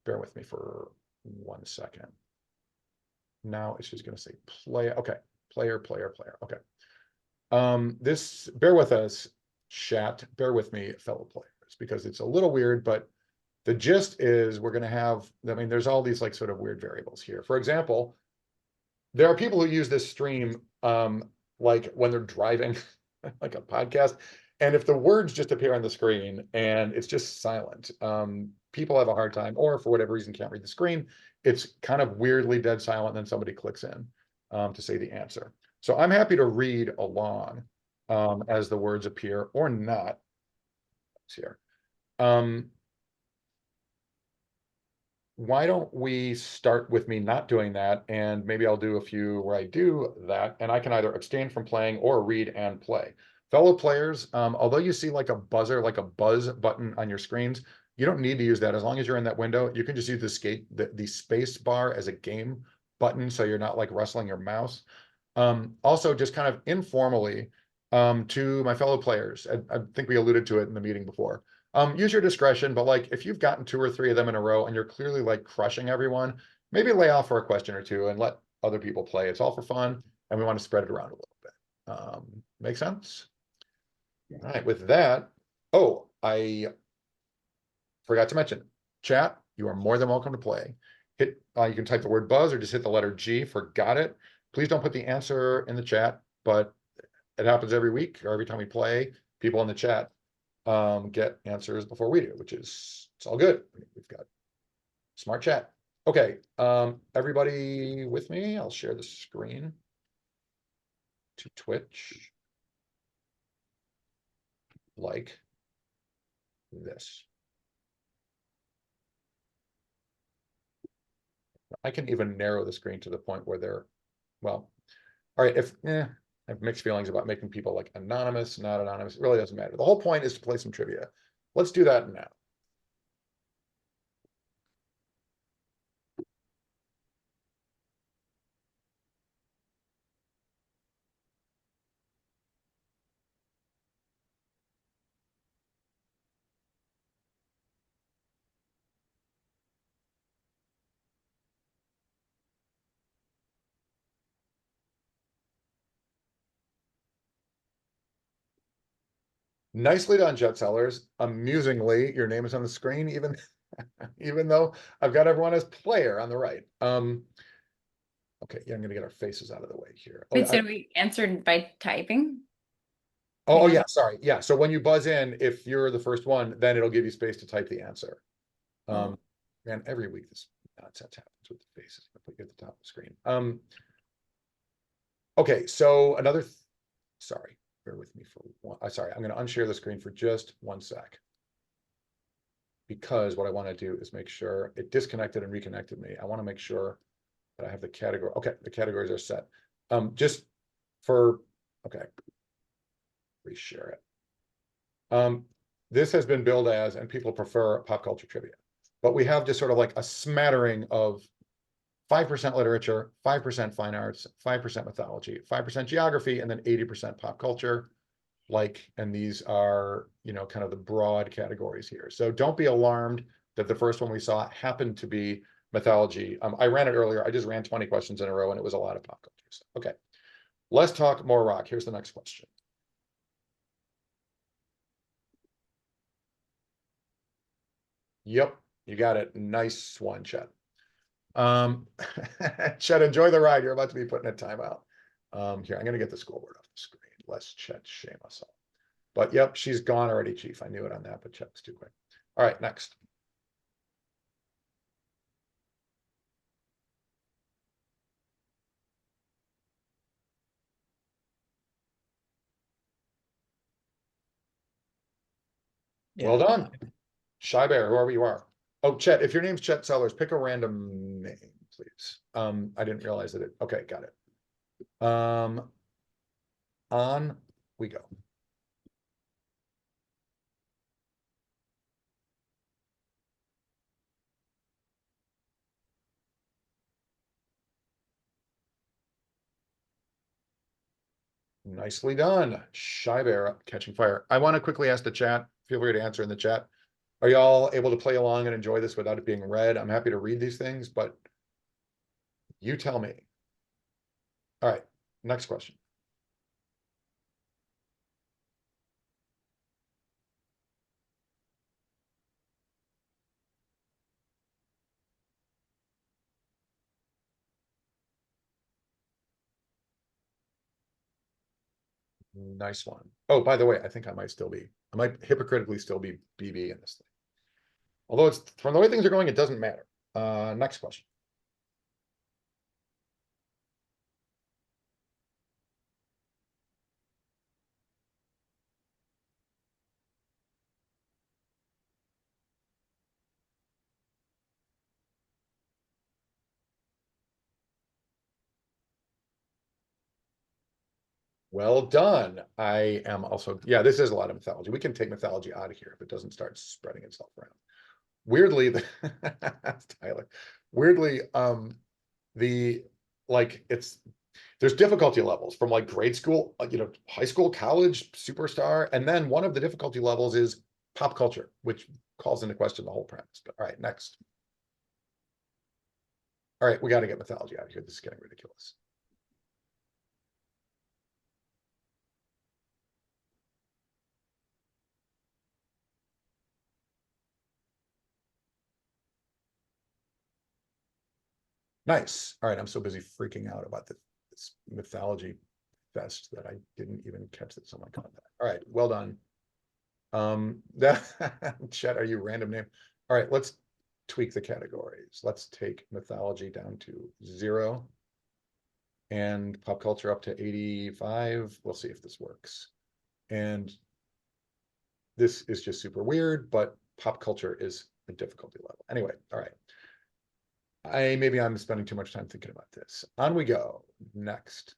Bear with me for 1 second. Now it's just going to say play. Okay. Player. Okay. Bear with us, chat. Bear with me, fellow players, because it's a little weird, but the gist is we're going to have, I mean, there's all these like sort of weird variables here. For example, there are people who use this stream like when they're driving, like a podcast. And if the words just appear on the screen and it's just silent, people have a hard time, or for whatever reason can't read the screen. It's kind of weirdly dead silent, and then somebody clicks in to say the answer. So I'm happy to read along as the words appear or not. It's here. Why don't we start with me not doing that, and maybe I'll do a few where I do that, and I can either abstain from playing or read and play. Fellow players, although you see like a buzzer, like a buzz button on your screens, you don't need to use that. As long as you're in that window, you can just use the space bar as a game button, so you're not like wrestling your mouse. Also, just kind of informally, to my fellow players, I think we alluded to it in the meeting before. Use your discretion, but like if you've gotten 2 or 3 of them in a row and you're clearly like crushing everyone, maybe lay off for a question or two and let other people play. It's all for fun, and we want to spread it around a little bit. Make sense? All right, with that, oh, I forgot to mention, chat, you are more than welcome to play. You can type the word buzz or just hit the letter G for got it. Please don't put the answer in the chat, but it happens every week or every time we play. People in the chat get answers before we do, which is, it's all good. We've got smart chat. Okay, everybody with me? I'll share the screen to Twitch like this. I can even narrow the screen to the point where they're, well, all right, I have mixed feelings about making people like anonymous, not anonymous. It really doesn't matter. The whole point is to play some trivia. Let's do that now. Nicely done, Jet Sellers. Amusingly, your name is on the screen, even even though I've got everyone as player on the right. Okay, yeah, I'm gonna get our faces out of the way here. Oh, Wait, so we answered by typing? Oh, Yeah. yeah, sorry. Yeah, so when you buzz in, if you're the first one, then it'll give you space to type the answer. Cool. Man, every week this nonsense happens with the faces. I put you at the top of the screen. Okay, so sorry, bear with me for one. Sorry, I'm going to unshare the screen for just 1 sec. Because what I want to do is make sure it disconnected and reconnected me. I want to make sure that I have the category. Okay, the categories are set. Just for, okay, reshare it. This has been billed as, and people prefer pop culture trivia, but we have just sort of like a smattering of 5% literature, 5% fine arts, 5% mythology, 5% geography, and then 80% pop culture. And these are, kind of the broad categories here. So don't be alarmed that the first one we saw happened to be mythology. I ran it earlier. I just ran 20 questions in a row and it was a lot of pop culture. So, okay, less talk, more rock. Here's the next question. Yep, you got it. Nice one, Chet. Chet, enjoy the ride. You're about to be putting a timeout. Here, I'm going to get the scoreboard off the screen. Less Chet shame us all. But yep, she's gone already, Chief. I knew it on that, but Chet was too quick. All right, next. Well done. Shy Bear, whoever you are. Oh, Chet, if your name's Chet Sellers, pick a random name, please. I didn't realize that okay, got it. On we go. Nicely done. Shy Bear catching fire. I want to quickly ask the chat. Feel free to answer in the chat. Are y'all able to play along and enjoy this without it being read? I'm happy to read these things, but you tell me. All right, next question. Nice one. Oh, by the way, I think I might hypocritically still be BB in this thing. Although it's from the way things are going, it doesn't matter. Next question. Well done. I am also, yeah, this is a lot of mythology. We can take mythology out of here if it doesn't start spreading itself around. Weirdly, Tyler, weirdly, there's difficulty levels from like grade school, high school, college, superstar, and then one of the difficulty levels is pop culture, which calls into question the whole premise. But all right, next. All right, we got to get mythology out of here. This is getting ridiculous. Nice. All right, I'm so busy freaking out about this mythology fest that I didn't even catch that someone caught that. All right, well done. Chet, are you random name? All right, let's tweak the categories. Let's take mythology down to 0 and pop culture up to 85. We'll see if this works. And this is just super weird, but pop culture is a difficulty level. Anyway, all right. Maybe I'm spending too much time thinking about this. On we go. Next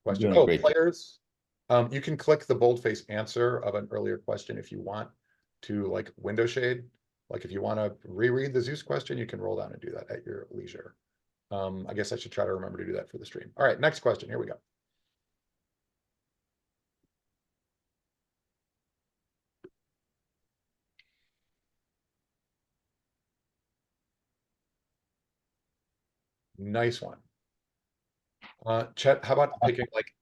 question. Doing Oh, great. players. You can click the boldface answer of an earlier question if you want to like window shade. Like if you want to reread the Zeus question, you can roll down and do that at your leisure. I guess I should try to remember to do that for the stream. All right, next question. Here we go. Nice one. Chet, how about picking like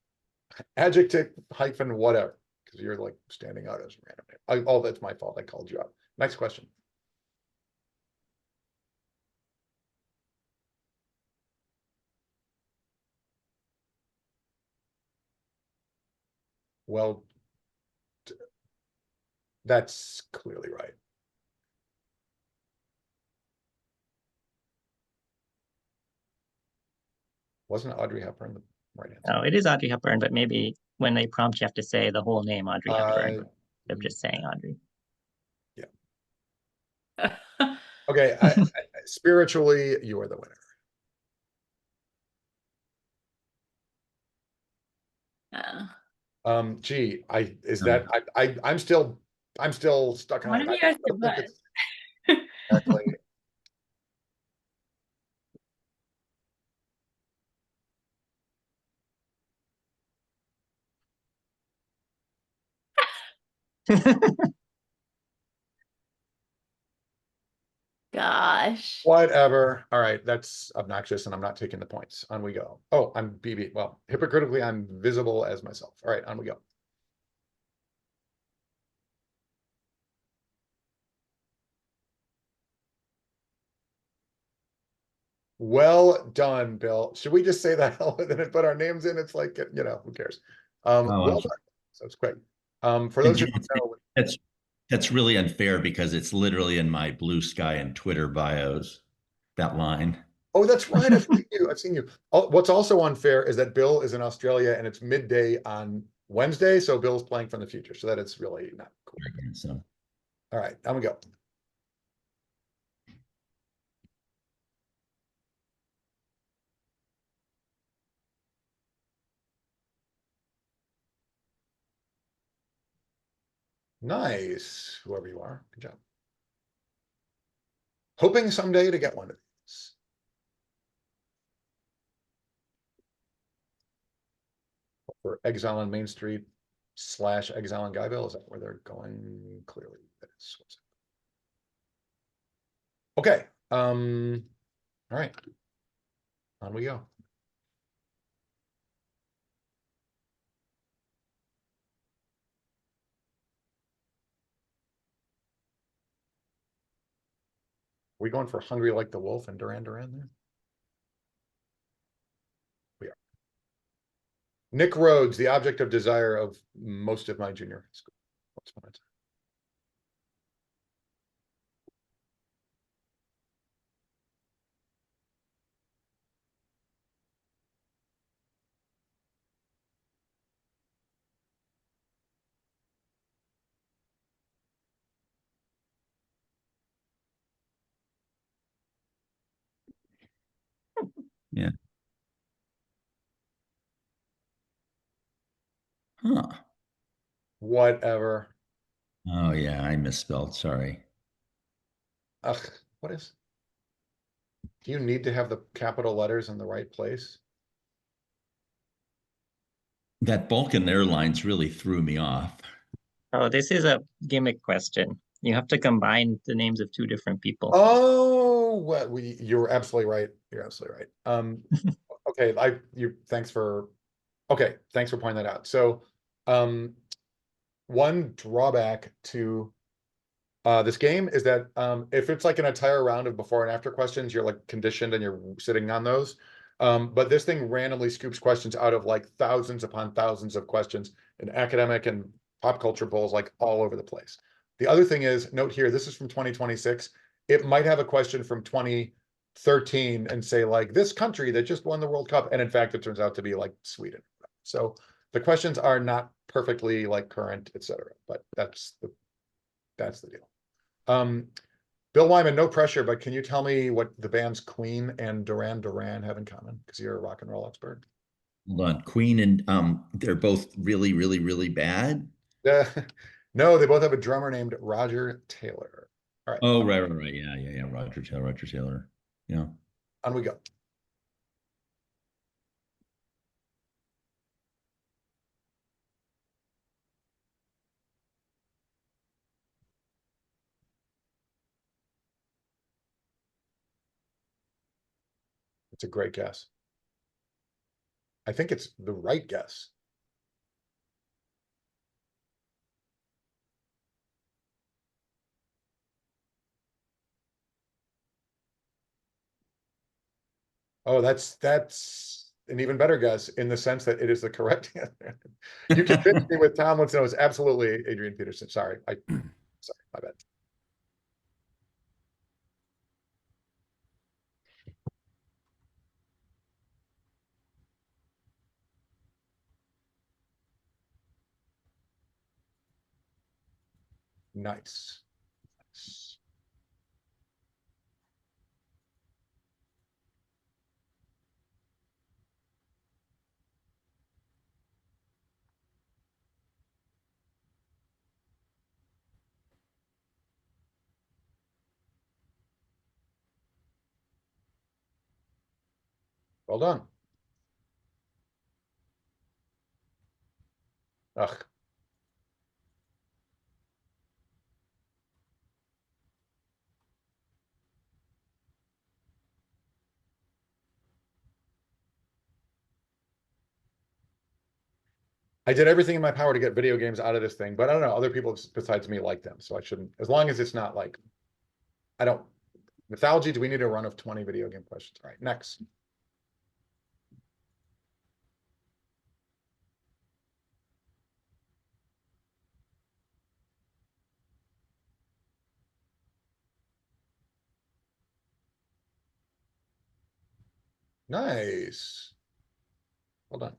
adjective hyphen whatever, because you're like standing out as a random name. Oh, that's my fault. I called you out. Next question. Well That's clearly right. Wasn't Audrey Hepburn the right answer? No, it is Audrey Hepburn, but maybe when they prompt, you have to say the whole name, Audrey Hepburn, instead of just saying Audrey. Okay, spiritually, you are the winner. Gee, I'm still stuck on One it. of you has to don't think vote. it's exactly. Gosh. Whatever. All right, that's obnoxious, and I'm not taking the points. On we go. Oh, I'm BB. Well, hypocritically, I'm visible as myself. All right, on we go. Well done, Bill. Should we just say the hell with it and put our names in? It's like, you know, who cares? Well done. So it's quick. For those who don't know, That's really unfair because it's literally in my Blue Sky and Twitter bios, that line. oh, that's right. I've seen you. I've seen you. Oh, what's also unfair is that Bill is in Australia and it's midday on Wednesday, so Bill's playing from the future. So that it's really not cool. So All right, I'm gonna go. Nice, whoever you are. Good job. Hoping someday to get one of these. For Exile on Main Street / Exile on Guyville, is that where they're going? Clearly, that is. Okay. All right. On we go. We going for Hungry Like the Wolf and Duran Duran there? We are. Nick Rhodes, the object of desire of most of my junior high school. What's my time? yeah. Huh. Whatever. Oh yeah, I misspelled. Sorry. Ugh, what is? Do you need to have the capital letters in the right place? That Balkan Airlines really threw me off. Oh, this is a gimmick question. You have to combine the names of two different people. Oh, well, you're absolutely right. You're absolutely right. Okay, thanks for pointing that out. So, one drawback to this game is that if it's like an entire round of before and after questions, you're like conditioned and you're sitting on those. But this thing randomly scoops questions out of like thousands upon thousands of questions in academic and pop culture bowls, like all over the place. The other thing is, note here, this is from 2026. It might have a question from 2013 and say like this country that just won the World Cup. And in fact, it turns out to be like Sweden. So the questions are not perfectly like current, etc. But that's the deal. Bill Wyman, no pressure, but can you tell me what the bands Queen and Duran Duran have in common? Because you're a rock and roll expert. Hold on. Queen and they're both really, really, really bad. No, they both have a drummer named Roger Taylor. All right. Oh, right. Yeah. Roger Taylor. Yeah. On we go. It's a great guess. I think it's the right guess. Oh, that's an even better guess in the sense that it is the correct answer. You convinced me with Tomlinson. It was absolutely Adrian Peterson. Sorry, Sorry, my bad. Nice. Nice. Well done. Ugh. I did everything in my power to get video games out of this thing, but I don't know, other people besides me like them, so I shouldn't, as long as it's not like, I don't, mythology, do we need a run of 20 video game questions? All right, next. Nice. Well done.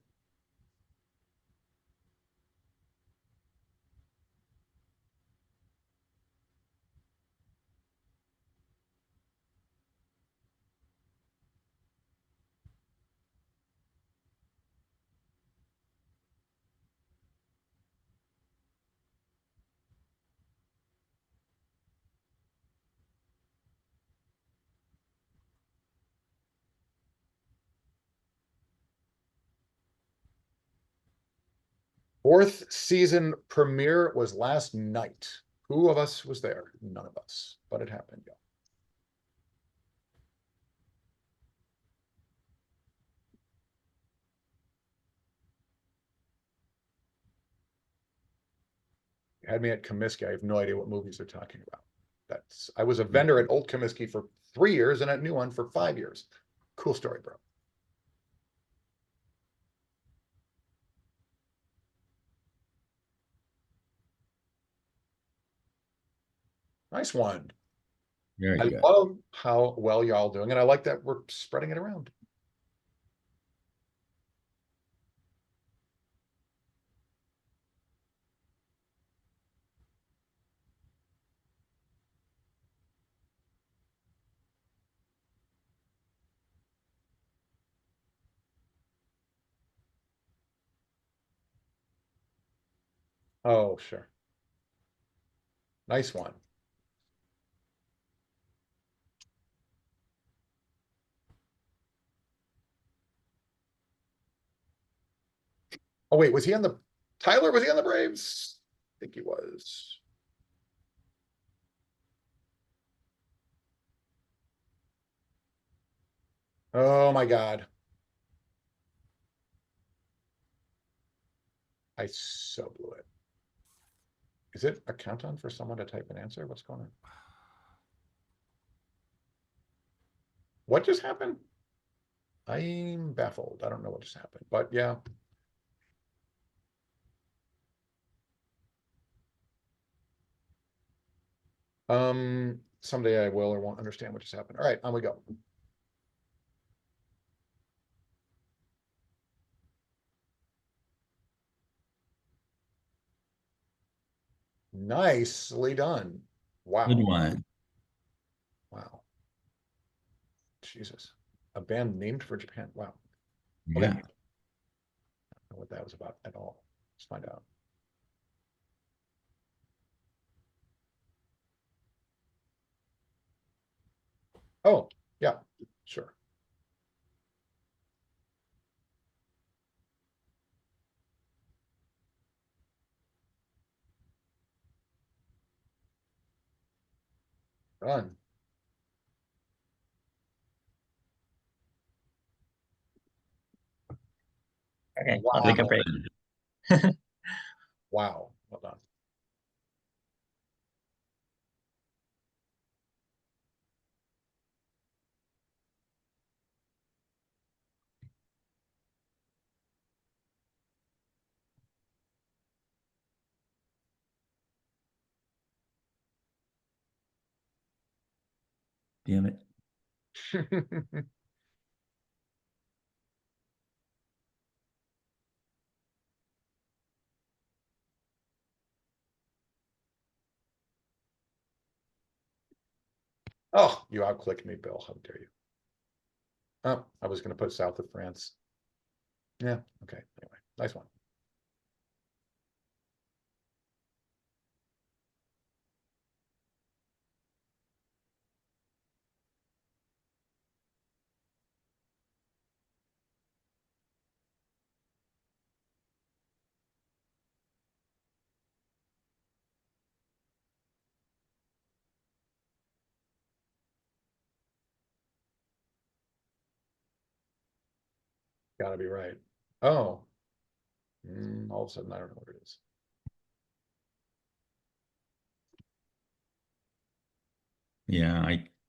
Fourth season premiere was last night. Who of us was there? None of us, but it happened, yeah. You had me at Comiskey. I have no idea what movies they're talking about. I was a vendor at Old Comiskey for 3 years and at New One for 5 years. Cool story, bro. Nice one. Very I good. love how well y'all doing, and I like that we're spreading it around. Oh, sure. Nice one. Oh, wait, was he on the Tyler? Was he on the Braves? I think he was. Oh my God. I so blew it. Is it a countdown for someone to type an answer? What's going on? What just happened? I'm baffled. I don't know what just happened, but yeah. Someday I will or won't understand what just happened. All right, on we go. Nicely done. Wow. Good one. Wow. Jesus. A band named for Japan. Wow. Yeah. Okay. I don't know what that was about at all. Let's find out. Oh, yeah, sure. Done. Okay, Wow. I'll take a break. Wow. Well done. Damn it. Oh, you outclicked me, Bill. How dare you? Oh, I was going to put south of France. Yeah. Okay. Anyway, nice one. Gotta be right. Oh. All of a sudden, I don't know what it is. Yeah,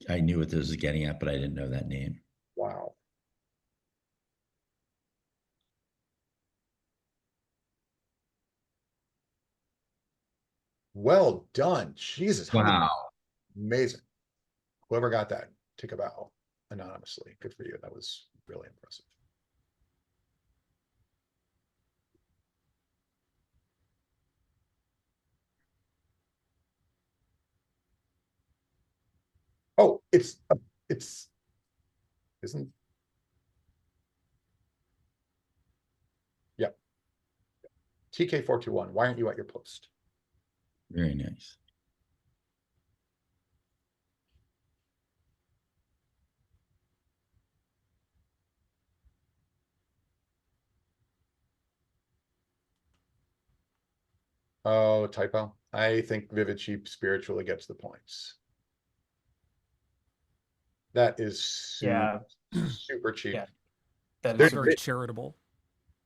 I knew what this was getting at, but I didn't know that name. Wow. Well done. Jesus. How did- Wow. Amazing. Whoever got that, take a bow anonymously. Good for you. That was really impressive. Oh, it's, isn't, yep. TK421, why aren't you at your post? Very nice. Oh, typo. I think Vivid Sheep spiritually gets the points. That is Yeah. super cheap. Yeah. That There's is Very vi- charitable.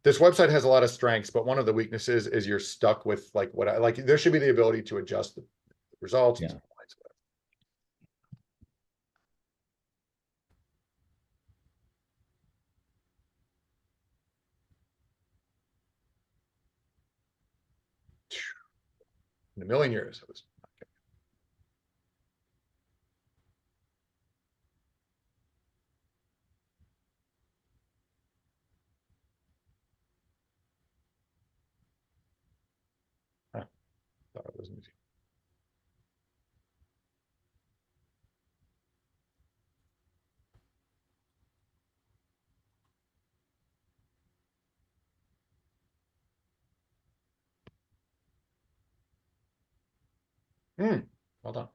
This website has a lot of strengths, but one of the weaknesses is you're stuck with like what I like. There should be the ability to adjust the results. Yeah. In a million years, it was. Huh, thought it was easy. Well done.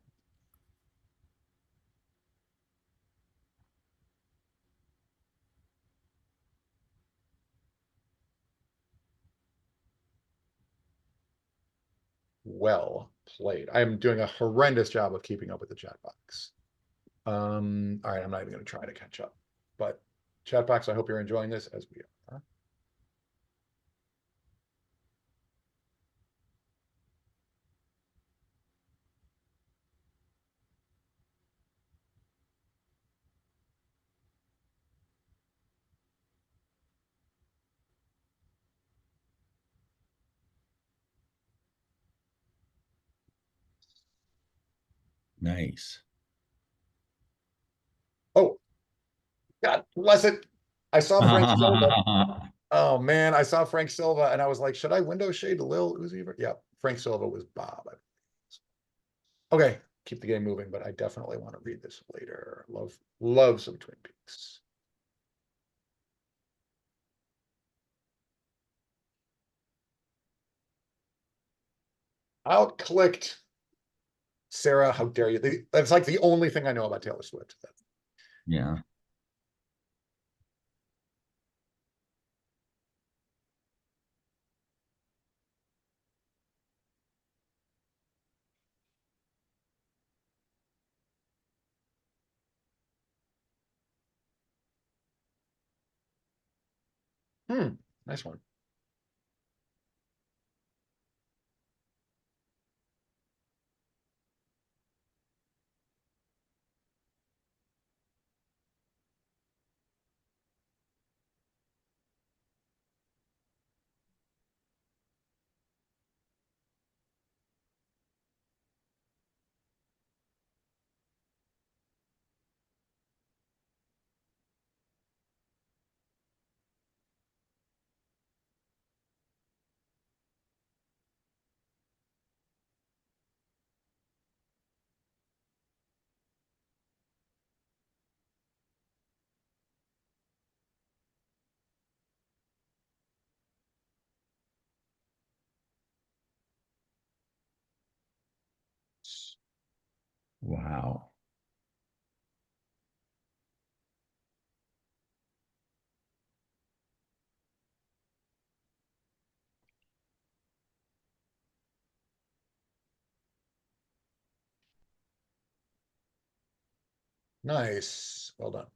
Well played. I am doing a horrendous job of keeping up with the chat box. All right, I'm not even going to try to catch up. But chat box, I hope you're enjoying this as we are. Nice. Oh, God bless it. I saw Frank Silva. Oh man, I saw Frank Silva and I was like, should I window shade Lil Uzi? Yeah, Frank Silva was Bob. Okay, keep the game moving, but I definitely want to read this later. Love some Twin Peaks. Outclicked. Sarah, how dare you? That's like the only thing I know about Taylor Swift. Yeah. Nice one. Wow. Nice. Well done.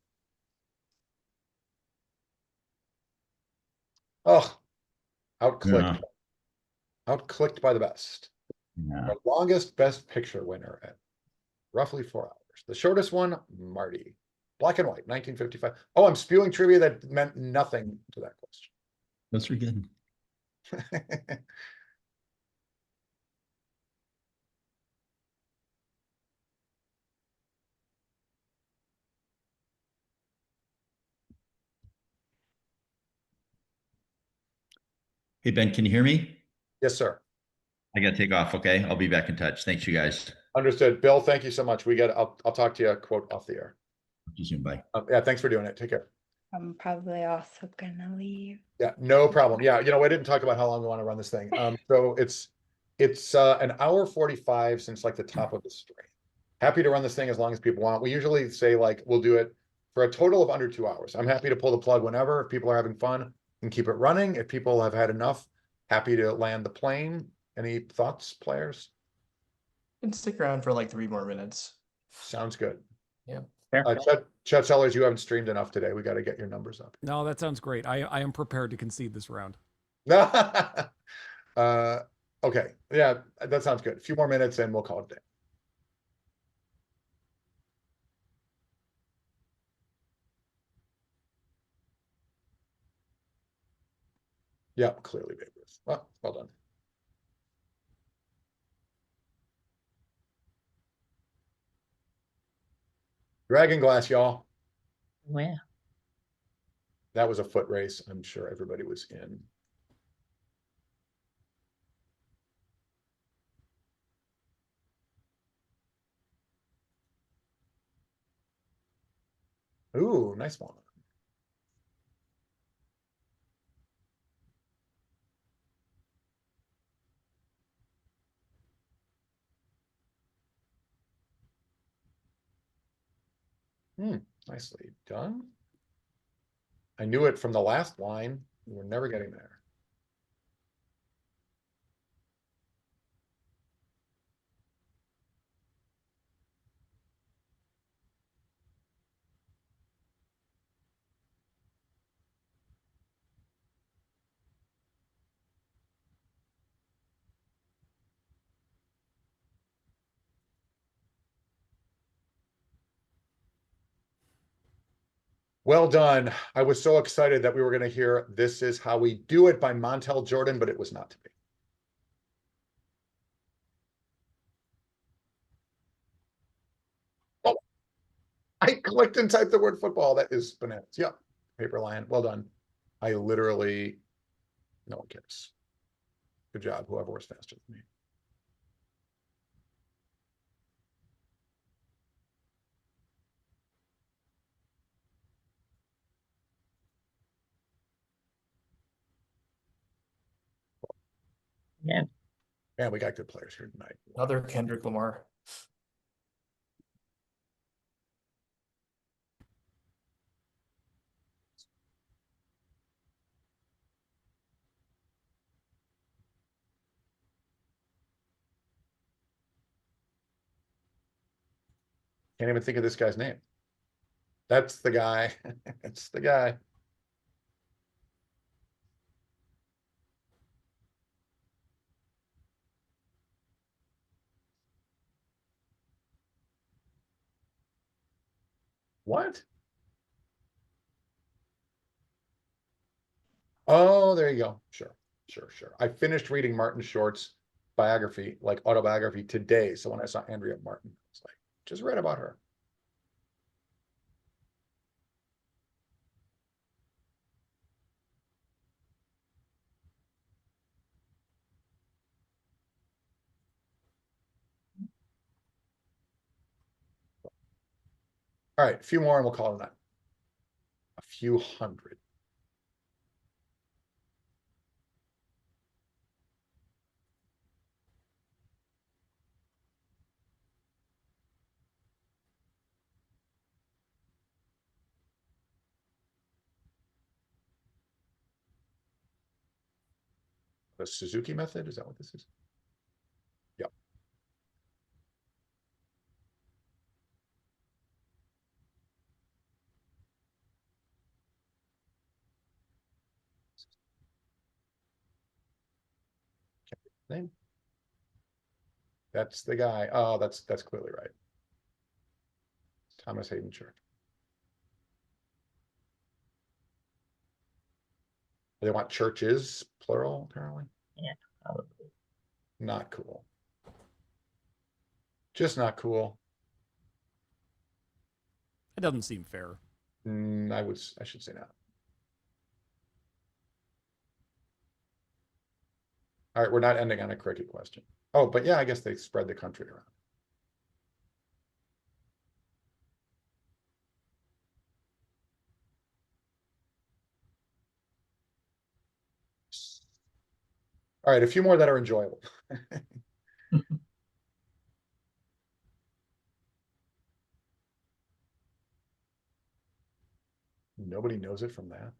Oh, outclicked. Yeah. Outclicked by the best. Yeah. The longest best picture winner at roughly 4 hours. The shortest one, Marty. Black and white, 1955. Oh, I'm spewing trivia that meant nothing to that Those are good. question. Hey, Ben, can you hear me? Yes, sir. I got to take off. Okay. I'll be back in touch. Thanks, you guys. Understood. Bill, thank you so much. I'll talk to you, quote, off the air. Talk to you soon. Bye. Yeah, thanks for doing it. Take care. I'm probably also gonna leave. Yeah, no problem. Yeah, I didn't talk about how long we want to run this thing. So it's an hour 45 since like the top of the stream. Happy to run this thing as long as people want. We usually say like we'll do it for a total of under 2 hours. I'm happy to pull the plug whenever if people are having fun and keep it running. If people have had enough, happy to land the plane. Any thoughts, players? And stick around for like 3 more minutes. Sounds good. Yeah. Fair. Chet Sellers, you haven't streamed enough today. We got to get your numbers up. No, that sounds great. I am prepared to concede this round. Okay. Yeah, that sounds good. A few more minutes and we'll call it a day. Yeah, clearly Babe Ruth. Well done. Dragon Glass, y'all. Well, That was a foot race. I'm sure everybody was in. Ooh, nice one. Nicely done. I knew it from the last line. We were never getting there. Well done. I was so excited that we were going to hear This Is How We Do It by Montel Jordan, but it was not to be. Oh, I clicked and typed the word football. That is bananas. Yep. Paper Lion. Well done. I literally, no one cares. Good job, whoever was faster than me. yeah. Man, we got good players here tonight. Another Kendrick Lamar. Can't even think of this guy's name. That's the guy. It's the guy. What? Oh, there you go. Sure, sure, sure. I finished reading Martin Short's biography, like autobiography today. So when I saw Andrea Martin, I was like, just read about her. All right, a few more and we'll call it a night. A few hundred. The Suzuki method, is that what this is? Yep. Name. That's the guy. Oh, that's clearly right. Thomas Hayden Church. They want churches, plural, apparently. Probably. Not cool. Just not cool. It doesn't seem fair. I should say not. All right, we're not ending on a cricket question. Oh, but yeah, I guess they spread the country around. All right, a few more that are enjoyable. Nobody knows it from that.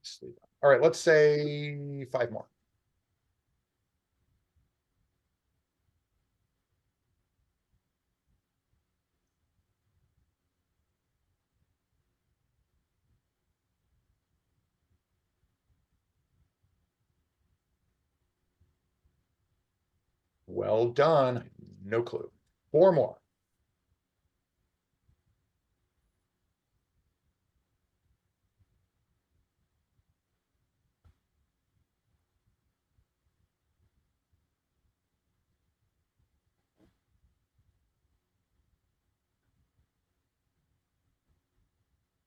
Sleep. All right, let's say 5 more. Well done. No clue. 4 more.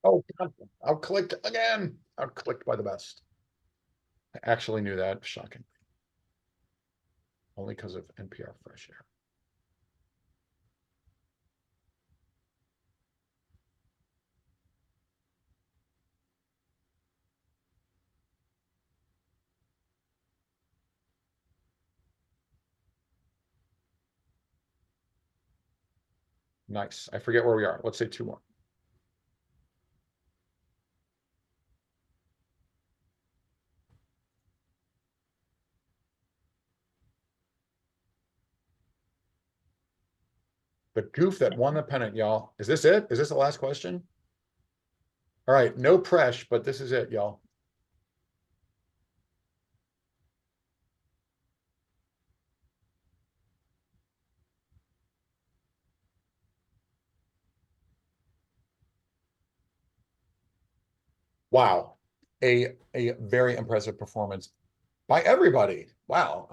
Oh, God, outclicked again. Outclicked by the best. I actually knew that. Shocking. Only because of NPR Fresh Air. Nice. I forget where we are. Let's say 2 more. The goof that won the pennant, y'all. Is this it? Is this the last question? All right, no press, but this is it, y'all. Wow. A very impressive performance by everybody. Wow.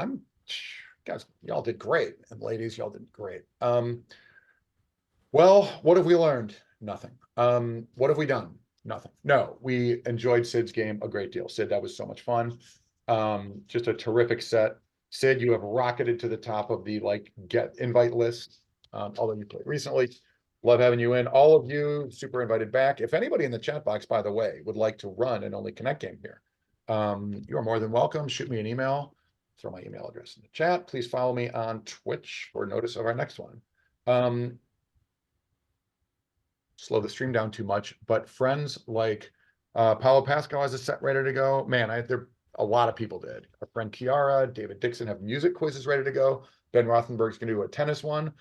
Guys, y'all did great. And ladies, y'all did great. Well, what have we learned? Nothing. What have we done? Nothing. No, we enjoyed Sid's game a great deal. Sid, that was so much fun. Just a terrific set. Sid, you have rocketed to the top of the get invite list. Although you played recently. Love having you in. All of you super invited back. If anybody in the chat box, by the way, would like to run an Only Connect game here, you are more than welcome. Shoot me an email. Throw my email address in the chat. Please follow me on Twitch for notice of our next one. Slow the stream down too much, but friends like Paulo Pascal has a set ready to go. Man, there a lot of people did. Our friend Kiara, David Dixon have music quizzes ready to go. Ben Rothenberg's gonna do a tennis one.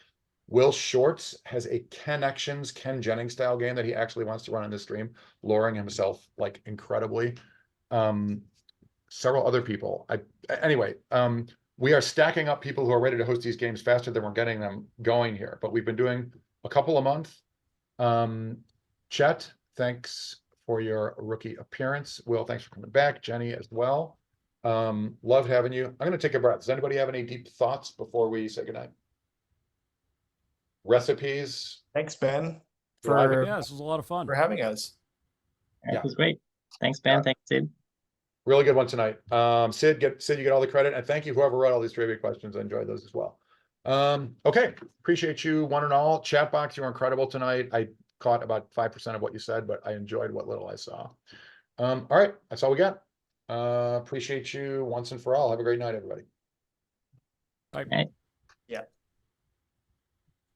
Will Shorts has a Connections, Ken Jennings style game that he actually wants to run in this stream, lowering himself incredibly. Several other people. Anyway, we are stacking up people who are ready to host these games faster than we're getting them going here, but we've been doing a couple a month. Chet, thanks for your rookie appearance. Will, thanks for coming back. Jenny as well. Loved having you. I'm going to take a breath. Does anybody have any deep thoughts before we say goodnight? Recipes? Thanks, Ben, Yeah, this was a lot of fun. for having us. That Yeah. was great. Thanks, Ben. Yeah. Thanks, Sid. Really good one tonight. Sid, you get all the credit, and thank you whoever wrote all these trivia questions. I enjoyed those as well. Okay, appreciate you one and all. Chat box, you were incredible tonight. I caught about 5% of what you said, but I enjoyed what little I saw. All right, that's all we got. Appreciate you once and for all. Have a great night, everybody. Bye. Right. Yeah.